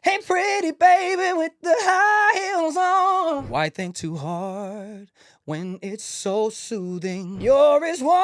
Hey, pretty baby with the high heels on. Why think too hard when it's so soothing? You're as warm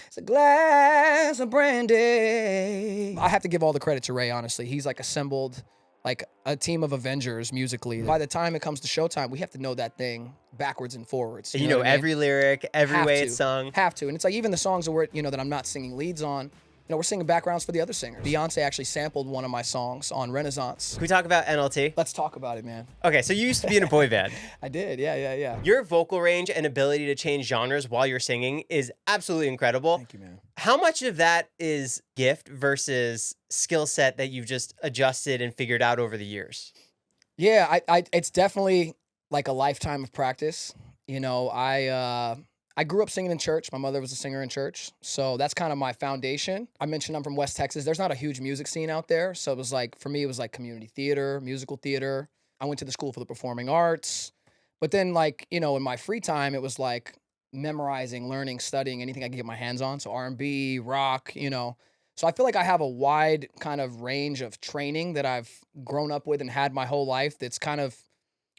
as a glass of brandy. I have to give all the credit to Ray, honestly. He's like assembled like a team of Avengers musically. By the time it comes to showtime, we have to know that thing backwards and forwards. You know what I mean? every lyric, every Have way to. it's sung. Have to. And it's like even the songs that that I'm not singing leads on, we're singing backgrounds for the other singers. Beyonce actually sampled one of my songs on Renaissance. Can we talk about NLT? Let's talk about it, man. Okay, so you used to be in a boy band. I did, yeah. Your vocal range and ability to change genres while you're singing is absolutely incredible. Thank you, man. How much of that is gift versus skill set that you've just adjusted and figured out over the years? Yeah, it's definitely like a lifetime of practice. I grew up singing in church. My mother was a singer in church. So that's kind of my foundation. I mentioned I'm from West Texas. There's not a huge music scene out there. So it was like, for me, it was like community theater, musical theater. I went to the School for the Performing Arts. But then in my free time, it was like memorizing, learning, studying, anything I could get my hands on. So R&B, rock, So I feel like I have a wide kind of range of training that I've grown up with and had my whole life that's kind of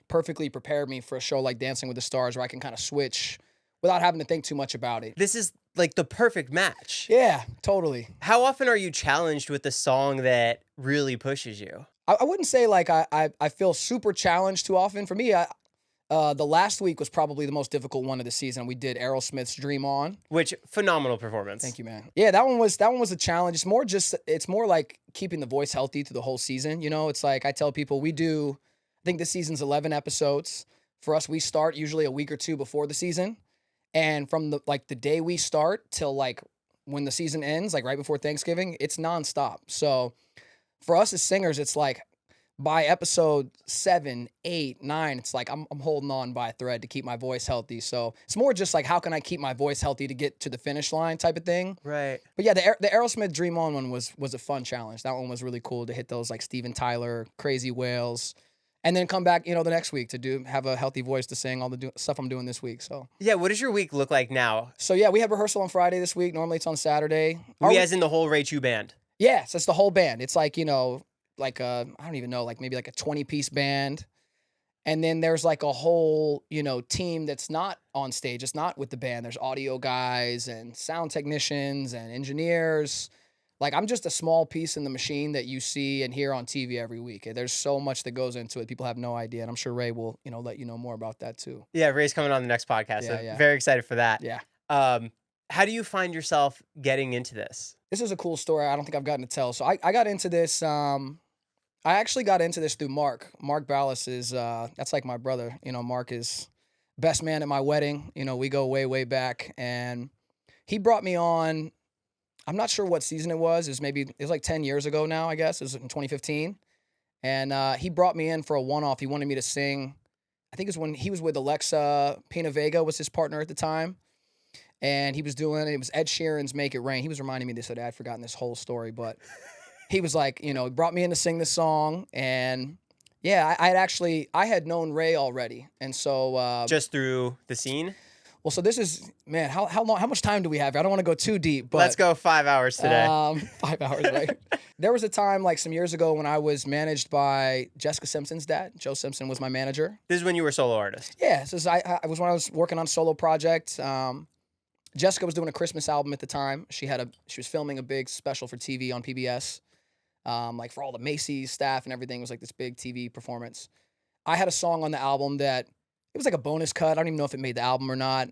perfectly prepared me for a show like Dancing with the Stars where I can kind of switch without having to think too much about it. This is like the perfect match. Yeah, totally. How often are you challenged with a song that really pushes you? I wouldn't say like I feel super challenged too often. For me, the last week was probably the most difficult one of the season. We did Aerosmith's Dream On. Which, phenomenal performance. Thank you, man. Yeah, that one was a challenge. It's more like keeping the voice healthy through the whole season. It's like I tell people I think this season's 11 episodes. For us, we start usually a week or two before the season. And from the day we start till like when the season ends, like right before Thanksgiving, it's nonstop. So for us as singers, it's like by episode 7, 8, 9, it's like I'm holding on by a thread to keep my voice healthy. So it's more just like how can I keep my voice healthy to get to the finish line type of thing. Right. But yeah, the Aerosmith Dream On one was a fun challenge. That one was really cool to hit those like Steven Tyler, Crazy Whales. And then come back, the next week to have a healthy voice to sing all the stuff I'm doing this week. So yeah, what does your week look like now? So yeah, we have rehearsal on Friday this week. Normally it's on Saturday. As in the whole Ray Chu band? Yes, it's the whole band. It's like I don't even know, like maybe like a 20-piece band, and then there's like a whole team that's not on stage. It's not with the band. There's audio guys and sound technicians and engineers. Like, I'm just a small piece in the machine that you see and hear on TV every week. There's so much that goes into it. People have no idea. And I'm sure Ray will, let you know more about that too. Yeah, Ray's coming on the next podcast. Yeah, so yeah. Very excited for that. Yeah. How do you find yourself getting into this? This is a cool story. I don't think I've gotten to tell. So I got into this. I actually got into this through Mark. Mark Ballas is, that's like my brother. Mark is best man at my wedding. We go way, way back. And he brought me on. I'm not sure what season it was. It was like 10 years ago now, I guess. It was in 2015. And he brought me in for a one-off. He wanted me to sing. I think it was when he was with Alexa Pina Vega was his partner at the time. And he was it was Ed Sheeran's Make It Rain. He was reminding me this, that I had forgotten this whole story. But he was like, he brought me in to sing this song. And yeah, I had known Ray already. And so. Just through the scene? Well, so this is, man, how much time do we have? I don't want to go too deep, but. Let's go 5 hours today. 5 hours, right? There was a time like some years ago when I was managed by Jessica Simpson's dad. Joe Simpson was my manager. This is when you were a solo artist? Yeah, this is, I was when I was working on a solo project. Jessica was doing a Christmas album at the time. She was filming a big special for TV on PBS, like for all the Macy's staff and everything. It was like this big TV performance. I had a song on the album that, it was like a bonus cut. I don't even know if it made the album or not.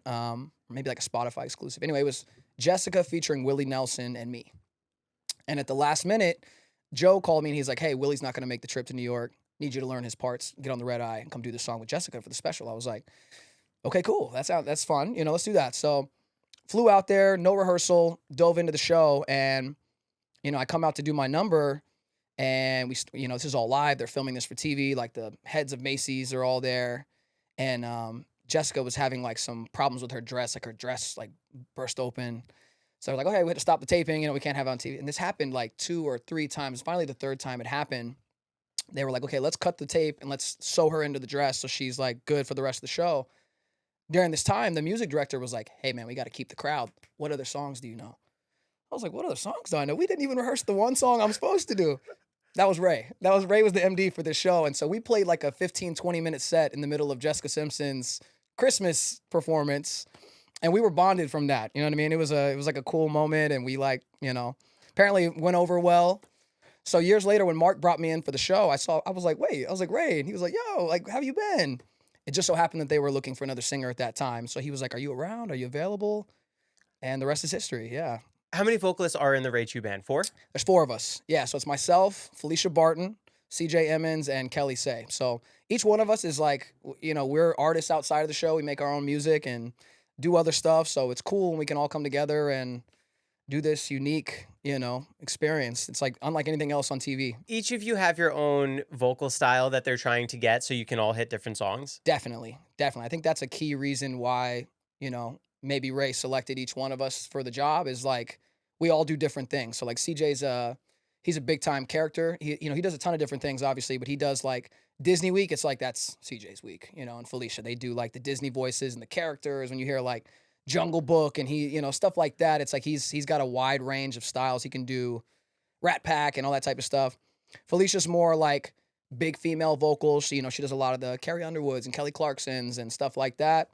Maybe like a Spotify exclusive. Anyway, it was Jessica featuring Willie Nelson and me. And at the last minute, Joe called me and he's like, hey, Willie's not going to make the trip to New York. Need you to learn his parts, get on the red eye, and come do the song with Jessica for the special. I was like, okay, cool. That's fun. Let's do that. So flew out there, no rehearsal, dove into the show. And, I come out to do my number. And this is all live. They're filming this for TV. Like the heads of Macy's are all there. And Jessica was having like some problems with her dress, like her dress like burst open. So I was like, okay, we had to stop the taping, we can't have it on TV. And this happened like 2 or 3 times. Finally, the third time it happened, they were like, okay, let's cut the tape and let's sew her into the dress so she's like good for the rest of the show. During this time, the music director was like, hey man, we got to keep the crowd. What other songs do you know? I was like, what other songs do I know? We didn't even rehearse the one song I'm supposed to do. That was Ray. Ray was the MD for this show. And so we played like a 15, 20-minute set in the middle of Jessica Simpson's Christmas performance. And we were bonded from that. You know what I mean? It was like a cool moment. And we like, apparently it went over well. So years later, when Mark brought me in for the show, I was like, Ray. And he was like, yo, like, how you been? It just so happened that they were looking for another singer at that time. So he was like, are you around? Are you available? And the rest is history. Yeah. How many vocalists are in the Ray Chu band? 4? There's 4 of us. Yeah, so it's myself, Felicia Barton, CJ Emmons, and Kelly Say. So each one of us is like, we're artists outside of the show. We make our own music and do other stuff. So it's cool when we can all come together and do this unique, experience. It's like unlike anything else on TV. Each of you have your own vocal style that they're trying to get so you can all hit different songs? Definitely. I think that's a key reason why, maybe Ray selected each one of us for the job is like we all do different things. So like CJ's he's a big time character. He does a ton of different things obviously, but he does like Disney week. It's like that's CJ's week, and Felicia, they do like the Disney voices and the characters when you hear like Jungle Book and he, stuff like that. It's like he's got a wide range of styles. He can do Rat Pack and all that type of stuff. Felicia's more like big female vocals. She does a lot of the Carrie Underwoods and Kelly Clarksons and stuff like that.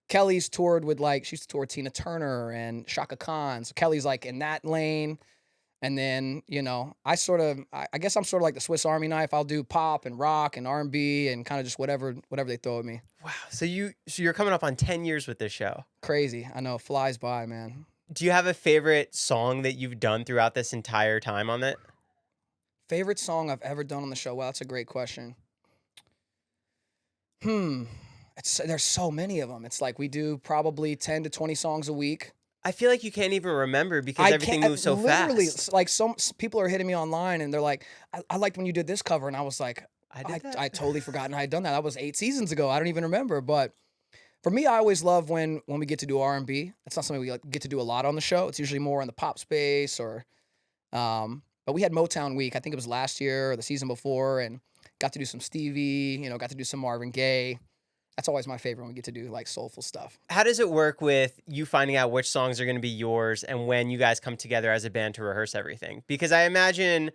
Kelly's toured with she used to tour Tina Turner and Shaka Khan. So Kelly's like in that lane. And then, I guess I'm sort of like the Swiss Army knife. I'll do pop and rock and R&B and kind of just whatever they throw at me. Wow. So you're coming up on 10 years with this show. Crazy. I know. Flies by, man. Do you have a favorite song that you've done throughout this entire time on it? Favorite song I've ever done on the show? Well, that's a great question. There's so many of them. It's like we do probably 10 to 20 songs a week. I feel like you can't even remember because everything moves so literally, fast. Like some people are hitting me online and they're like, I liked when you did this cover. And I was like, I totally forgotten I had done that. That was 8 seasons ago. I don't even remember. But for me, I always love when we get to do R&B. It's not something we get to do a lot on the show. It's usually more in the pop space but we had Motown Week. I think it was last year or the season before and got to do some Stevie, got to do some Marvin Gaye. That's always my favorite when we get to do like soulful stuff. How does it work with you finding out which songs are going to be yours and when you guys come together as a band to rehearse everything? Because I imagine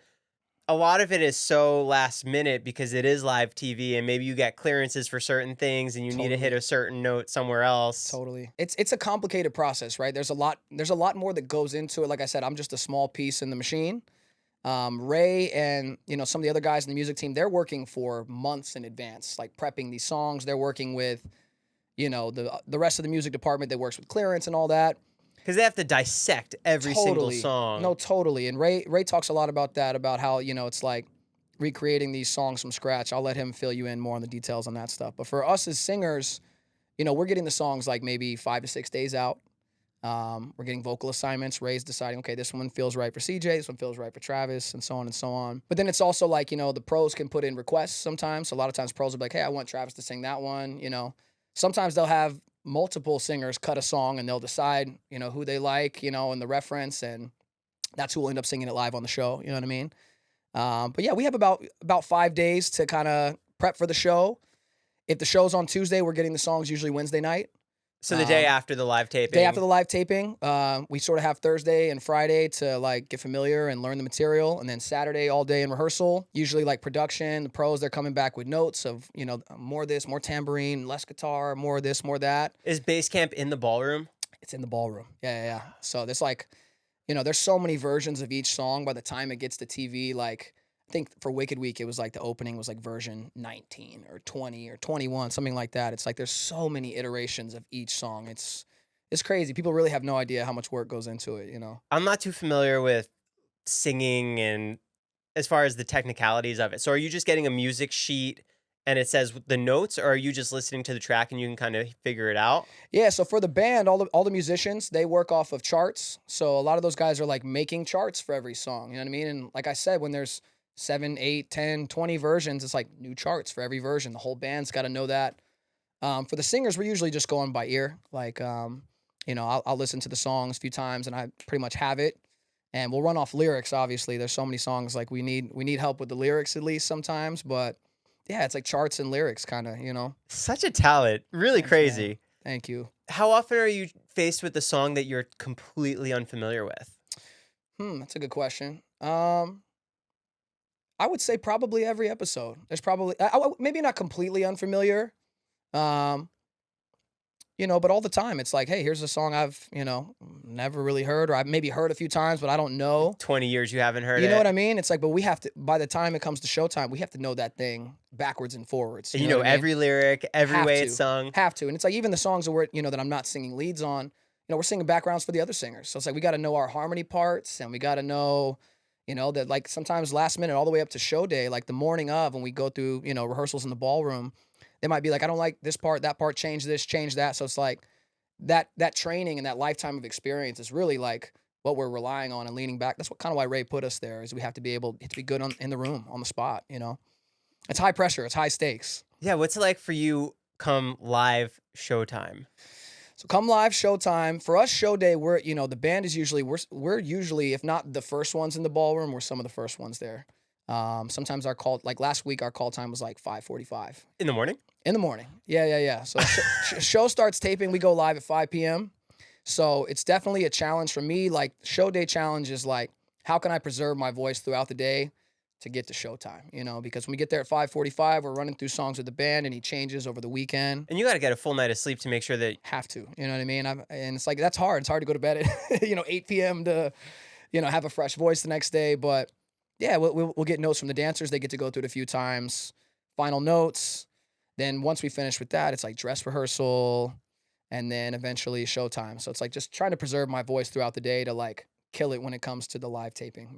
a lot of it is so last minute because it is live TV and maybe you get clearances for certain things and you need to hit a certain note somewhere else. Totally. It's a complicated process, right? There's a lot more that goes into it. Like I said, I'm just a small piece in the machine. Ray and, some of the other guys in the music team, they're working for months in advance, like prepping these songs. They're working with, the rest of the music department that works with clearance and all that. Because they have to dissect every single song. No, totally. And Ray talks a lot about that, about how, it's like recreating these songs from scratch. I'll let him fill you in more on the details on that stuff. But for us as singers, we're getting the songs like maybe 5 to 6 days out. We're getting vocal assignments. Ray's deciding, okay, this one feels right for CJ, this one feels right for Travis, and so on and so on. But then it's also like, the pros can put in requests sometimes. So a lot of times pros will be like, hey, I want Travis to sing that one, Sometimes they'll have multiple singers cut a song and they'll decide, who they like, and the reference, and that's who will end up singing it live on the show, you know what I mean? But yeah, we have about 5 days to kind of prep for the show. If the show's on Tuesday, we're getting the songs usually Wednesday night. So the day after the live taping? Day after the live taping. We sort of have Thursday and Friday to like get familiar and learn the material. And then Saturday all day in rehearsal. Usually like production, the pros, they're coming back with notes of, more of this, more tambourine, less guitar, more of this, more of that. Is bass camp in the ballroom? It's in the ballroom. Yeah. So there's like, there's so many versions of each song. By the time it gets to TV, like I think for Wicked Week, it was like the opening was like version 19 or 20 or 21, something like that. It's like there's so many iterations of each song. It's crazy. People really have no idea how much work goes into it, I'm not too familiar with singing and as far as the technicalities of it. So are you just getting a music sheet and it says the notes, or are you just listening to the track and you can kind of figure it out? Yeah, so for the band, all the musicians, they work off of charts. So a lot of those guys are like making charts for every song, you know what I mean? And like I said, when there's 7, 8, 10, 20 versions, it's like new charts for every version. The whole band's got to know that. For the singers, we're usually just going by ear. Like, I'll listen to the songs a few times and I pretty much have it. And we'll run off lyrics, obviously. There's so many songs, like we need help with the lyrics at least sometimes. But yeah, it's like charts and lyrics kind of, Such a talent. Really crazy. Man. Thank you. How often are you faced with a song that you're completely unfamiliar with? That's a good question. I would say probably every episode. There's probably maybe not completely unfamiliar, um, but all the time it's like, hey, here's a song I've never really heard, or I've maybe heard a few times, but I don't know. 20 years you haven't heard You it. know what I mean? It's like, but we have to. By the time it comes to showtime, we have to know that thing backwards and forwards. You know what I mean? every lyric, every Have way to. it's sung. Have to, and it's like even the songs that that I'm not singing leads on. We're singing backgrounds for the other singers, so it's like we got to know our harmony parts, and we got to know. That like sometimes last minute all the way up to show day, like the morning of when we go through, rehearsals in the ballroom, they might be like, I don't like this part, that part, change this, change that. So it's like that training and that lifetime of experience is really like what we're relying on and leaning back. That's what kind of why Ray put us there, is we have to be able to be good in the room, on the spot, It's high pressure, it's high stakes. Yeah, what's it like for you come live showtime? So come live showtime. For us, show day, we're, the band is usually, we're usually, if not the first ones in the ballroom, we're some of the first ones there. Sometimes our call, like last week, our call time was like 5:45. In the morning? In the morning. Yeah. So show starts taping, we go live at 5 p.m. So it's definitely a challenge for me. Like show day challenge is like, how can I preserve my voice throughout the day to get to showtime, because when we get there at 5:45, we're running through songs with the band and he changes over the weekend. And you got to get a full night of sleep to make sure that... Have to, you know what I mean? And it's like, that's hard. It's hard to go to bed at, 8 p.m. to, have a fresh voice the next day. But yeah, we'll get notes from the dancers. They get to go through it a few times, final notes. Then once we finish with that, it's like dress rehearsal and then eventually showtime. So it's like just trying to preserve my voice throughout the day to like kill it when it comes to the live taping,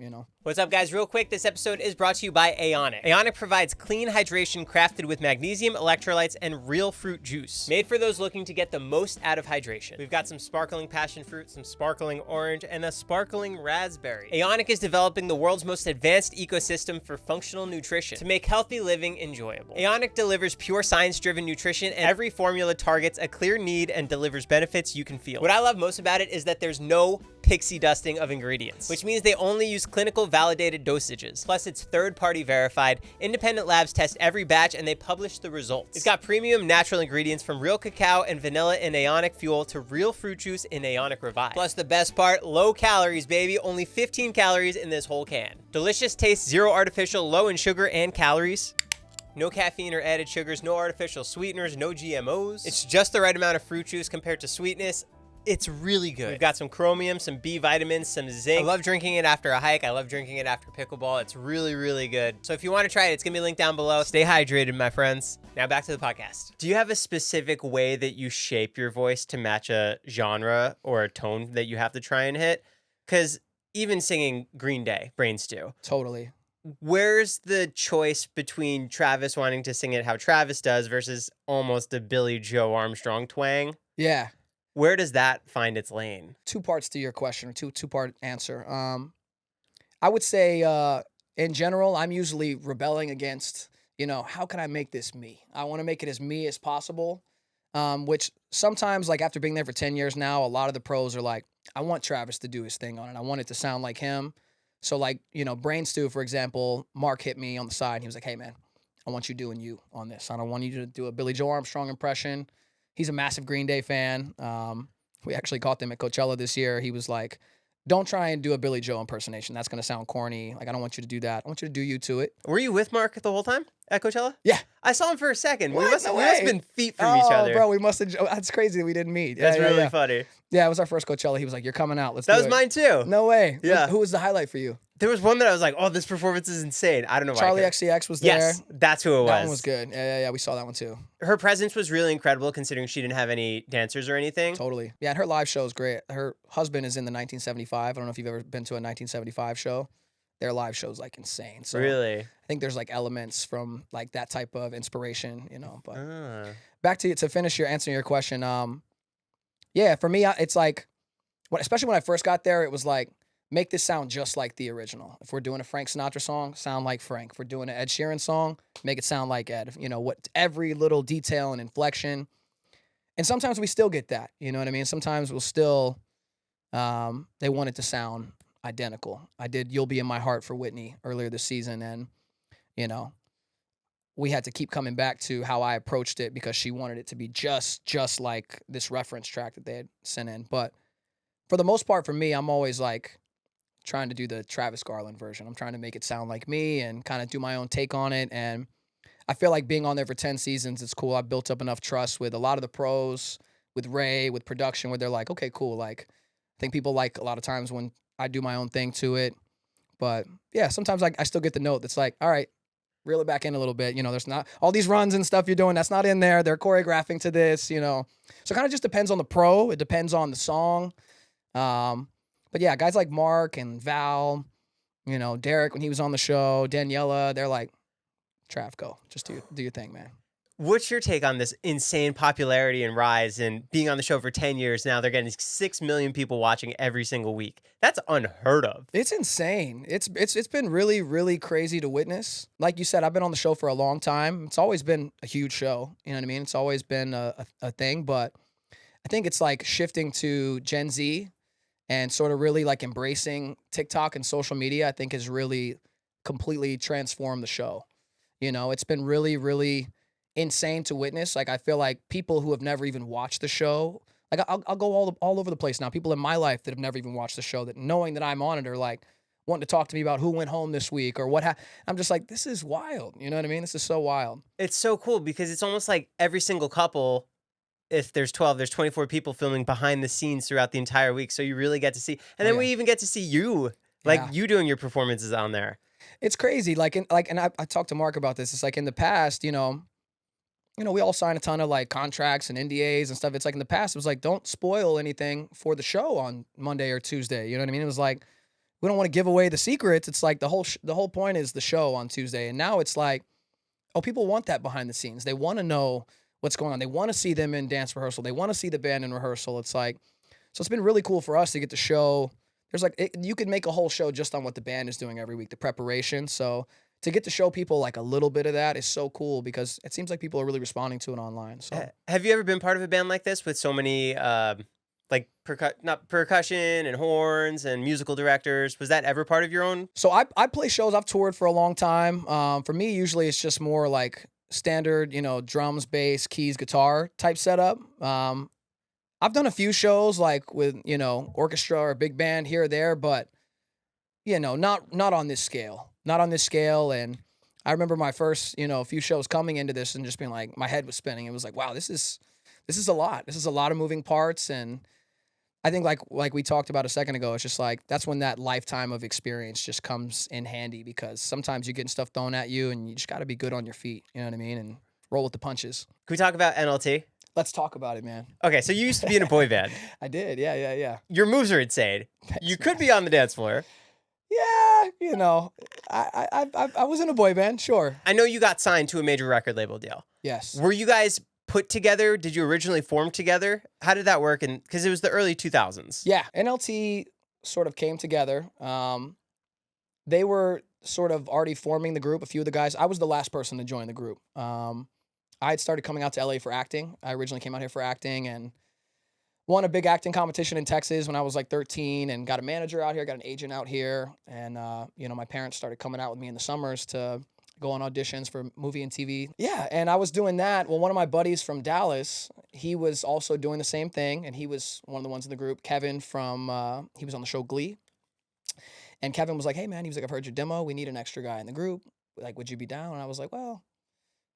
What's up, guys? Real quick, this episode is brought to you by Aonic. Aonic provides clean hydration crafted with magnesium, electrolytes, and real fruit juice. Made for those looking to get the most out of hydration. We've got some sparkling passion fruit, some sparkling orange, and a sparkling raspberry. Aonic is developing the world's most advanced ecosystem for functional nutrition to make healthy living enjoyable. Aonic delivers pure science-driven nutrition, and every formula targets a clear need and delivers benefits you can feel. What I love most about it is that there's no pixie dusting of ingredients, which means they only use clinical validated dosages. Plus, it's third-party verified. Independent labs test every batch and they publish the results. It's got premium natural ingredients from real cacao and vanilla in Aonic Fuel to real fruit juice in Aonic Revive. Plus, the best part, low calories, baby. Only 15 calories in this whole can. Delicious taste, zero artificial, low in sugar and calories. No caffeine or added sugars, no artificial sweeteners, no GMOs. It's just the right amount of fruit juice compared to sweetness. It's really good. We've got some chromium, some B vitamins, some zinc. I love drinking it after a hike. I love drinking it after pickleball. It's really, really good. So if you want to try it, it's going to be linked down below. Stay hydrated, my friends. Now back to the podcast. Do you have a specific way that you shape your voice to match a genre or a tone that you have to try and hit? Because even singing Green Day, Brain Stew. Totally. Where's the choice between Travis wanting to sing it how Travis does versus almost a Billy Joe Armstrong twang? Yeah. Where does that find its lane? Two parts to your question, or two-part answer. I would say, in general, I'm usually rebelling against, how can I make this me? I want to make it as me as possible, which sometimes, like after being there for 10 years now, a lot of the pros are like, I want Travis to do his thing on it. I want it to sound like him. So like, Brain Stew, for example, Mark hit me on the side and he was like, hey man, I want you doing you on this. I don't want you to do a Billy Joe Armstrong impression. He's a massive Green Day fan. We actually caught them at Coachella this year. He was like, don't try and do a Billy Joe impersonation. That's going to sound corny. Like, I don't want you to do that. I want you to do you to it. Were you with Mark the whole time at Coachella? Yeah. I saw him for a second. What? We must have been feet from each Oh, other. bro, we must have. That's crazy that we didn't meet. That's really funny. Yeah, it was our first Coachella. He was like, you're coming out. Let's That do was it. mine too. No way. Yeah. Who was the highlight for you? There was one that I was like, oh, this performance is insane. I don't know why. Charlie XCX was there. Yes, that's who it was. That one was good. Yeah. We saw that one too. Her presence was really incredible considering she didn't have any dancers or anything. Totally. Yeah, and her live show is great. Her husband is in the 1975. I don't know if you've ever been to a 1975 show. Their live show is like insane. So Really? I think there's like elements from like that type of inspiration, But back to answering your question. Yeah, for me, it's like, especially when I first got there, it was like, make this sound just like the original. If we're doing a Frank Sinatra song, sound like Frank. If we're doing an Ed Sheeran song, make it sound like Ed. What every little detail and inflection. And sometimes we still get that. You know what I mean? Sometimes we'll still, they want it to sound identical. I did You'll Be in My Heart for Whitney earlier this season. And, we had to keep coming back to how I approached it because she wanted it to be just like this reference track that they had sent in. But for the most part, for me, I'm always like, trying to do the Travis Garland version. I'm trying to make it sound like me and kind of do my own take on it. And I feel like being on there for 10 seasons, it's cool. I built up enough trust with a lot of the pros, with Ray, with production, where they're like, okay, cool. Like, I think people like a lot of times when I do my own thing to it. But yeah, sometimes I still get the note that's like, all right, reel it back in a little bit. You know, there's not all these runs and stuff you're doing. That's not in there. They're choreographing to this, you know. So it kind of just depends on the pro. It depends on the song. But yeah, guys like Mark and Val, you know, Derek when he was on the show, Daniela, they're like, Trav, go. Just do your thing, man. What's your take on this insane popularity and rise and being on the show for 10 years now? They're getting 6 million people watching every single week. That's unheard of. It's insane. It's been really, really crazy to witness. Like you said, I've been on the show for a long time. It's always been a huge show. You know what I mean? It's always been a thing. But I think it's like shifting to Gen Z and sort of really like embracing TikTok and social media, I think has really completely transformed the show. You know, it's been really, really insane to witness. Like, I feel like people who have never even watched the show, like I'll go all over the place now. People in my life that have never even watched the show, that knowing that I'm on it are like wanting to talk to me about who went home this week or what I'm just like, this is wild. You know what I mean? This is so wild. It's so cool because it's almost like every single couple, if there's 12, there's 24 people filming behind the scenes throughout the entire week. So you really get to see, and then we even get to see you, like you doing your performances on there. It's crazy. And I talked to Mark about this. It's like in the past, you know, we all sign a ton of like contracts and NDAs and stuff. It's like in the past, it was like, don't spoil anything for the show on Monday or Tuesday. You know what I mean? It was like, we don't want to give away the secrets. It's like the whole point is the show on Tuesday. And now it's like, oh, people want that behind the scenes. They want to know what's going on. They want to see them in dance rehearsal. They want to see the band in rehearsal. It's like, so it's been really cool for us to get to show. There's like, you could make a whole show just on what the band is doing every week, the preparation. So to get to show people like a little bit of that is so cool because it seems like people are really responding to it online. So have you ever been part of a band like this with so many like percussion and horns and musical directors? Was that ever part of your own? So I play shows. I've toured for a long time. For me, usually it's just more like standard, you know, drums, bass, keys, guitar type setup. I've done a few shows like with, you know, orchestra or big band here or there, but you know, not on this scale. Not on this scale. And I remember my first, you know, few shows coming into this and just being like, my head was spinning. It was like, wow, this is a lot. This is a lot of moving parts. And I think like we talked about a second ago, it's just like, that's when that lifetime of experience just comes in handy because sometimes you're getting stuff thrown at you and you just got to be good on your feet. You know what I mean? And roll with the punches. Can we talk about NLT? Let's talk about it, man. Okay, so you used to be in a boy band. I did. Yeah. Your moves are insane. Thanks, you could man. be on the dance floor. Yeah, you know, I was in a boy band, sure. I know you got signed to a major record label deal. Yes. Were you guys put together? Did you originally form together? How did that work? And because it was the early 2000s. Yeah, NLT sort of came together. They were sort of already forming the group. A few of the guys. I was the last person to join the group. I had started coming out to LA for acting. I originally came out here for acting and won a big acting competition in Texas when I was like 13 and got a manager out here, got an agent out here. And, you know, my parents started coming out with me in the summers to go on auditions for movie and TV. Yeah, and I was doing that. Well, one of my buddies from Dallas, he was also doing the same thing. And he was one of the ones in the group. Kevin from, he was on the show Glee. And Kevin was like, hey, man, he was like, I've heard your demo. We need an extra guy in the group. Like, would you be down? And I was like, well,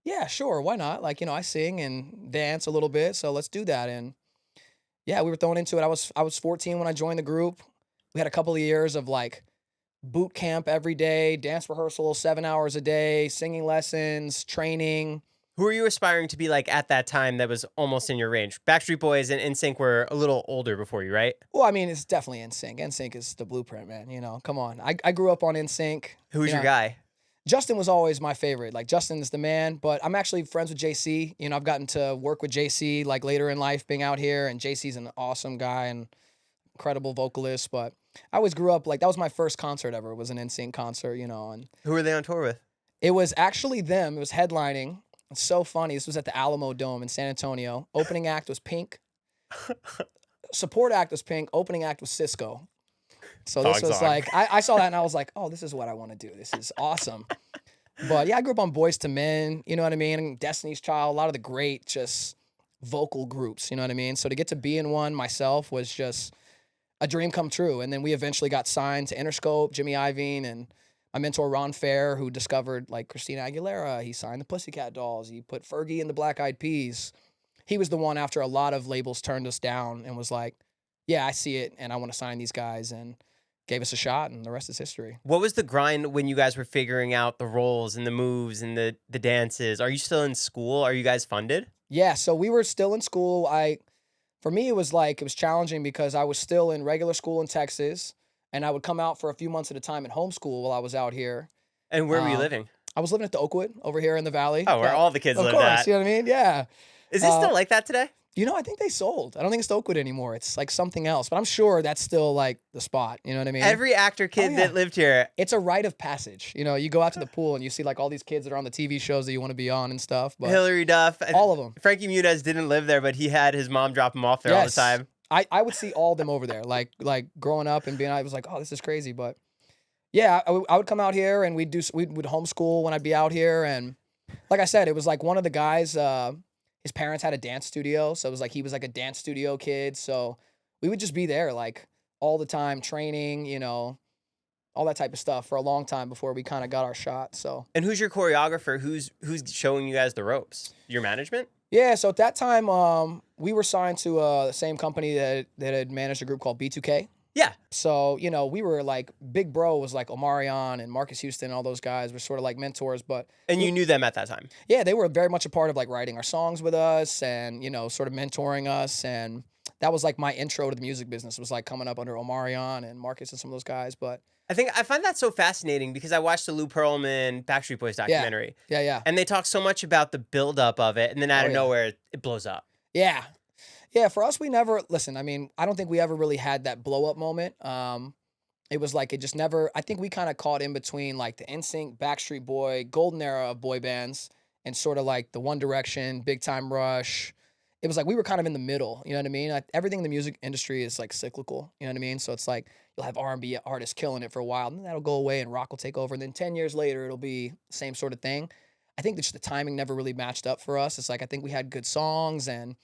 yeah, sure. Why not? Like, you know, I sing and dance a little bit. So let's do that. And yeah, we were thrown into it. I was 14 when I joined the group. We had a couple of years of like boot camp every day, dance rehearsal 7 hours a day, singing lessons, training. Who are you aspiring to be like at that time that was almost in your range? Backstreet Boys and NSYNC were a little older before you, right? Well, I mean, it's definitely NSYNC. NSYNC is the blueprint, man. You know, come on. I grew up on NSYNC. Who's your guy? Justin was always my favorite. Like, Justin is the man, but I'm actually friends with JC. You know, I've gotten to work with JC, like, later in life being out here, and JC's an awesome guy and incredible vocalist, but I always grew up, like, that was my first concert ever, was an NSYNC concert, you know, and... Who were they on tour with? It was actually them. It was headlining. It's so funny. This was at the Alamo Dome in San Antonio. Opening act was Pink. Support act was Pink. Opening act was Cisco. So this was like, I saw that and I was like, oh, this is what I want to do. This is awesome. But yeah, I grew up on Boys to Men, you know what I mean? And Destiny's Child, a lot of the great just vocal groups, you know what I mean? So to get to be in one myself was just a dream come true. And then we eventually got signed to Interscope, Jimmy Iovine, and my mentor Ron Fair, who discovered like Christina Aguilera. He signed the Pussycat Dolls. He put Fergie in the Black Eyed Peas. He was the one after a lot of labels turned us down and was like, yeah, I see it and I want to sign these guys, and gave us a shot, and the rest is history. What was the grind when you guys were figuring out the roles and the moves and the dances? Are you still in school? Are you guys funded? Yeah, so we were still in school. For me, it was challenging because I was still in regular school in Texas, and I would come out for a few months at a time and homeschool while I was out here. And where were you living? I was living at the Oakwood over here in the Valley. Oh, where all the kids of live course, at. you know what I mean? Yeah. Is it still like that today? I think they sold. I don't think it's the Oakwood anymore. It's like something else, but I'm sure that's still like the spot. You know what I mean? Every actor kid that lived here. It's a rite of passage. You go out to the pool and you see like all these kids that are on the TV shows that you want to be on and stuff. But Hillary Duff. all of them. Frankie Muniz didn't live there, but he had his mom drop him off there all the time. I would see all of them over there. Like growing up and I was like, oh, this is crazy. But yeah, I would come out here and we'd homeschool when I'd be out here. And like I said, it was like one of the guys, his parents had a dance studio. So it was like, he was like a dance studio kid. So we would just be there like all the time, training, all that type of stuff for a long time before we kind of got our shot. So. And who's your choreographer? Who's showing you guys the ropes? Your management? Yeah. So at that time, we were signed to the same company that had managed a group called B2K. Yeah. So, we were like, Big Bro was like Omarion and Marcus Houston, all those guys were sort of like mentors. But and you knew them at that time? Yeah, they were very much a part of like writing our songs with us and, sort of mentoring us. And that was like my intro to the music business, was like coming up under Omarion and Marcus and some of those guys. But I find that so fascinating because I watched the Lou Pearlman Backstreet Boys documentary. Yeah. And they talk so much about the buildup of it, and then out of nowhere, it blows up. Yeah. Yeah, for us, we never, listen, I mean, I don't think we ever really had that blow up moment. It was like, it just never, I think we kind of caught in between like the NSYNC, Backstreet Boy, golden era of boy bands, and sort of like the One Direction, Big Time Rush. It was like, we were kind of in the middle, you know what I mean? Like, everything in the music industry is like cyclical, you know what I mean? So it's like, you'll have R&B artists killing it for a while, and then that'll go away and rock will take over. And then 10 years later, it'll be the same sort of thing. I think that just the timing never really matched up for us. It's like, I think we had good songs and,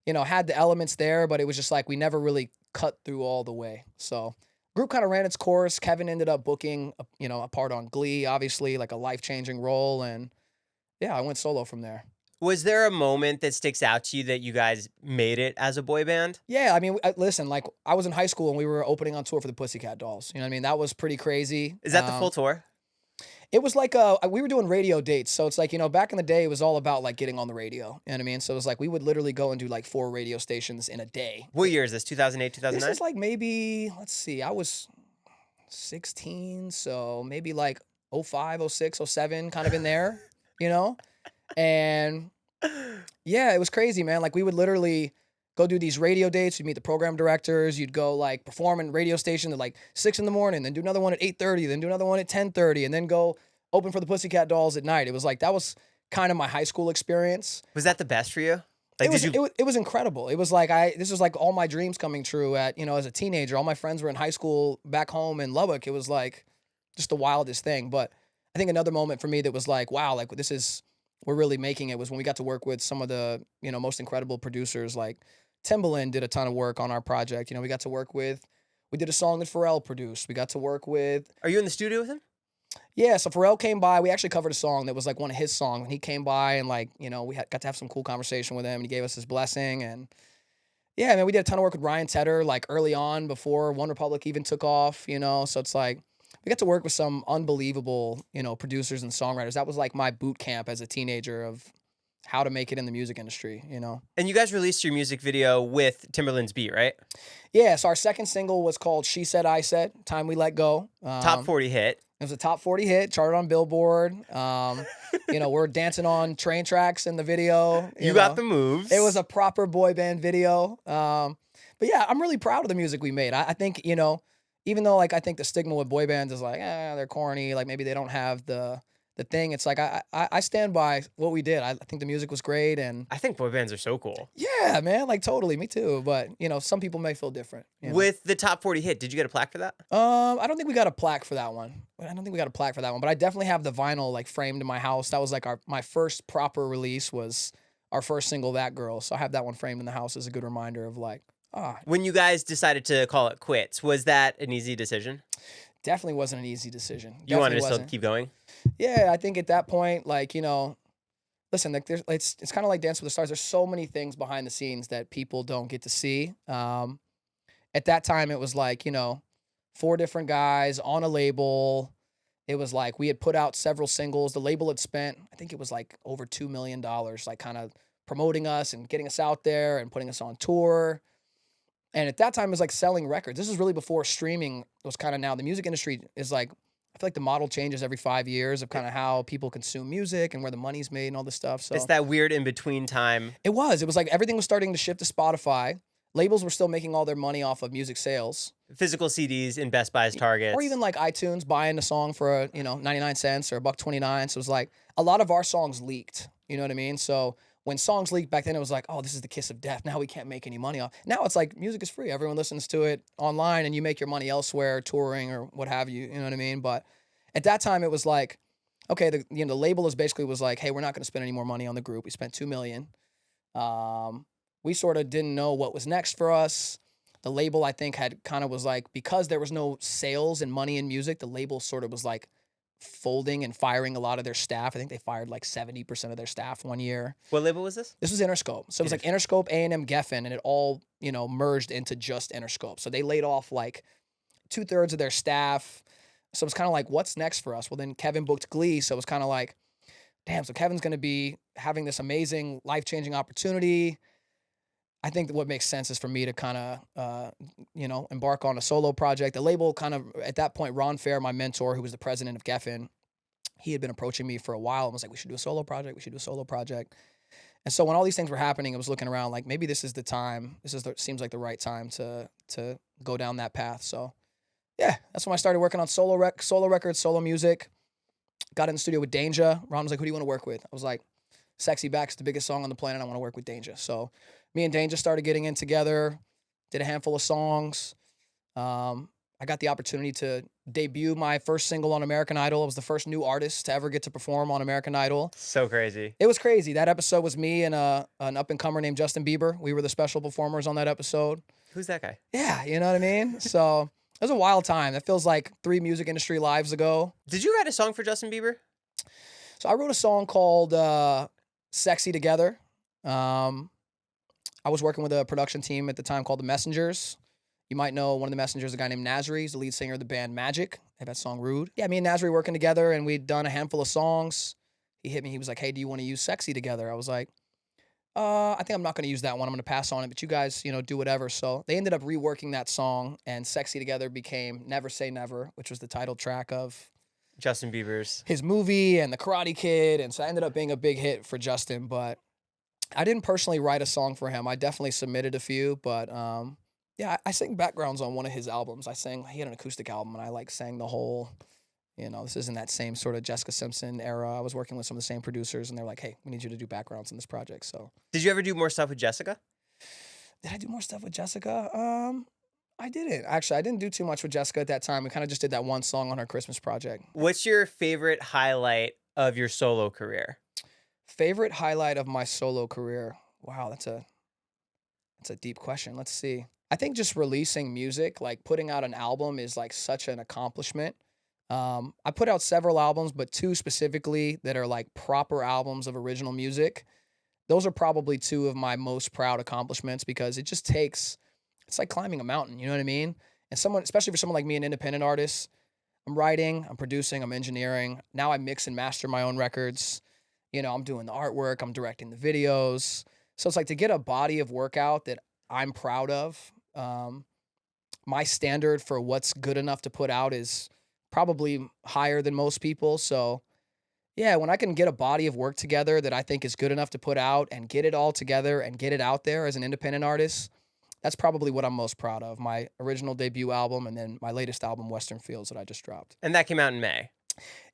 had the elements there, but it was just like we never really cut through all the way. So group kind of ran its course. Kevin ended up booking, a part on Glee, obviously, like a life-changing role. And yeah, I went solo from there. Was there a moment that sticks out to you that you guys made it as a boy band? Yeah, I mean, listen, like I was in high school and we were opening on tour for the Pussycat Dolls. You know what I mean? That was pretty crazy. Is that the full tour? It was like we were doing radio dates. So it's like, back in the day, it was all about like getting on the radio. You know what I mean? So it was like we would literally go and do like 4 radio stations in a day. What year is this? 2008, 2009? This is like maybe, let's see, I was 16. So maybe like 05, 06, 07, kind of in there, And yeah, it was crazy, man. Like we would literally go do these radio dates. You'd meet the program directors. You'd go like perform in radio station at like 6 in the morning, then do another one at 8:30, then do another one at 10:30, and then go open for the Pussycat Dolls at night. It was like, that was kind of my high school experience. Was that the best for you? Like, it was incredible. It was like, this was like all my dreams coming true as a teenager. All my friends were in high school back home in Lubbock. It was like just the wildest thing. But I think another moment for me that was like, wow, like we're really making it, was when we got to work with some of the, most incredible producers. Like Timbaland did a ton of work on our project. We got to work with, we did a song that Pharrell produced. We got to work with. Are you in the studio with him? Yeah, so Pharrell came by. We actually covered a song that was like one of his songs. And he came by and like, we got to have some cool conversation with him. And he gave us his blessing. And yeah, man, we did a ton of work with Ryan Tedder like early on before One Republic even took off, So it's like, we got to work with some unbelievable, producers and songwriters. That was like my boot camp as a teenager of how to make it in the music industry, And you guys released your music video with Timbaland's beat, right? Yeah, so our second single was called She Said, I Said, Time We Let Go. Top 40 hit. It was a top 40 hit, charted on Billboard. We're dancing on train tracks in the video. You got the moves. It was a proper boy band video. But yeah, I'm really proud of the music we made. I think, even though like I think the stigma with boy bands is like, they're corny, like maybe they don't have the thing. It's like I stand by what we did. I think the music was great, and I think boy bands are so cool. Yeah, man, like totally, me too. But some people may feel different. With the top 40 hit, did you get a plaque for that? I don't think we got a plaque for that one. But I definitely have the vinyl like framed in my house. That was like my first proper release was our first single, That Girl. So I have that one framed in the house as a good reminder of like, Ah, When you guys decided to call it quits, was that an easy decision? definitely wasn't an easy decision. You wanted Definitely to still wasn't. keep going? Yeah, I think at that point, like, listen, like it's kind of like Dance with the Stars. There's so many things behind the scenes that people don't get to see. At that time, it was like, 4 different guys on a label. It was like we had put out several singles. The label had spent, I think it was like over $2 million, like kind of promoting us and getting us out there and putting us on tour. And at that time, it was like selling records. This is really before streaming was kind of now. The music industry is like, I feel like the model changes every 5 years of kind of how people consume music and where the money's made and all this stuff. So It's that weird in between time. it was like everything was starting to shift to Spotify. Labels were still making all their money off of music sales. Physical CDs in Best Buy's Targets. Or even like iTunes buying a song for 99 cents or $1.29. So it was like a lot of our songs leaked. You know what I mean? So when songs leaked back then, it was like, oh, this is the kiss of death. Now we can't make any money off. Now it's like music is free. Everyone listens to it online and you make your money elsewhere, touring or what have you. You know what I mean? But at that time, it was like, okay, the label is basically was like, hey, we're not going to spend any more money on the group. We spent $2 million. We sort of didn't know what was next for us. The label, I think, had kind of was like, because there was no sales and money in music, the label sort of was like folding and firing a lot of their staff. I think they fired like 70% of their staff one year. What label was this? This was Interscope. So it was like Interscope, A&M, Geffen, and it all, merged into just Interscope. So they laid off like 2/3 of their staff. So it was kind of like, what's next for us? Well, then Kevin booked Glee. So it was kind of like, damn, so Kevin's going to be having this amazing, life-changing opportunity. I think that what makes sense is for me to kind of, embark on a solo project. The label kind of, at that point, Ron Fair, my mentor, who was the president of Geffen, he had been approaching me for a while and was like, we should do a solo project. We should do a solo project. And so when all these things were happening, I was looking around like, maybe this is the time. Seems like the right time to go down that path. So yeah, that's when I started working on solo records, solo music. Got in the studio with Danger. Ron was like, who do you want to work with? I was like, Sexy Back's the biggest song on the planet. I want to work with Danger. So me and Danger started getting in together, did a handful of songs. I got the opportunity to debut my first single on American Idol. I was the first new artist to ever get to perform on American Idol. So crazy. It was crazy. That episode was me and an up-and-comer named Justin Bieber. We were the special performers on that episode. Who's that guy? Yeah, you know what I mean? So it was a wild time. That feels like 3 music industry lives ago. Did you write a song for Justin Bieber? So I wrote a song called Sexy Together. I was working with a production team at the time called The Messengers. You might know one of the Messengers, a guy named Nasri. He's the lead singer of the band Magic. They have that song Rude. Yeah, me and Nasri working together, and we'd done a handful of songs. He hit me. He was like, hey, do you want to use Sexy Together? I was like, I think I'm not going to use that one. I'm going to pass on it, but you guys, do whatever. So they ended up reworking that song, and Sexy Together became Never Say Never, which was the title track of Justin Bieber's. his movie and The Karate Kid. And so I ended up being a big hit for Justin, but I didn't personally write a song for him. I definitely submitted a few, but yeah, I sang backgrounds on one of his albums. He had an acoustic album, and I sang the whole, this is in that same sort of Jessica Simpson era. I was working with some of the same producers, and they're like, hey, we need you to do backgrounds in this project. So Did you ever do more stuff with Jessica? did I do more stuff with Jessica? I didn't. Actually, I didn't do too much with Jessica at that time. We kind of just did that one song on her Christmas project. What's your favorite highlight of your solo career? Favorite highlight of my solo career? Wow, that's a deep question. Let's see. I think just releasing music, like putting out an album is like such an accomplishment. I put out several albums, but 2 specifically that are like proper albums of original music. Those are probably 2 of my most proud accomplishments because it just takes, it's like climbing a mountain, you know what I mean? And especially for someone like me, an independent artist, I'm writing, I'm producing, I'm engineering. Now I mix and master my own records. I'm doing the artwork, I'm directing the videos. So it's like to get a body of work out that I'm proud of. My standard for what's good enough to put out is probably higher than most people. So yeah, when I can get a body of work together that I think is good enough to put out and get it all together and get it out there as an independent artist, that's probably what I'm most proud of. My original debut album and then my latest album, Western Fields, that I just dropped. And that came out in May.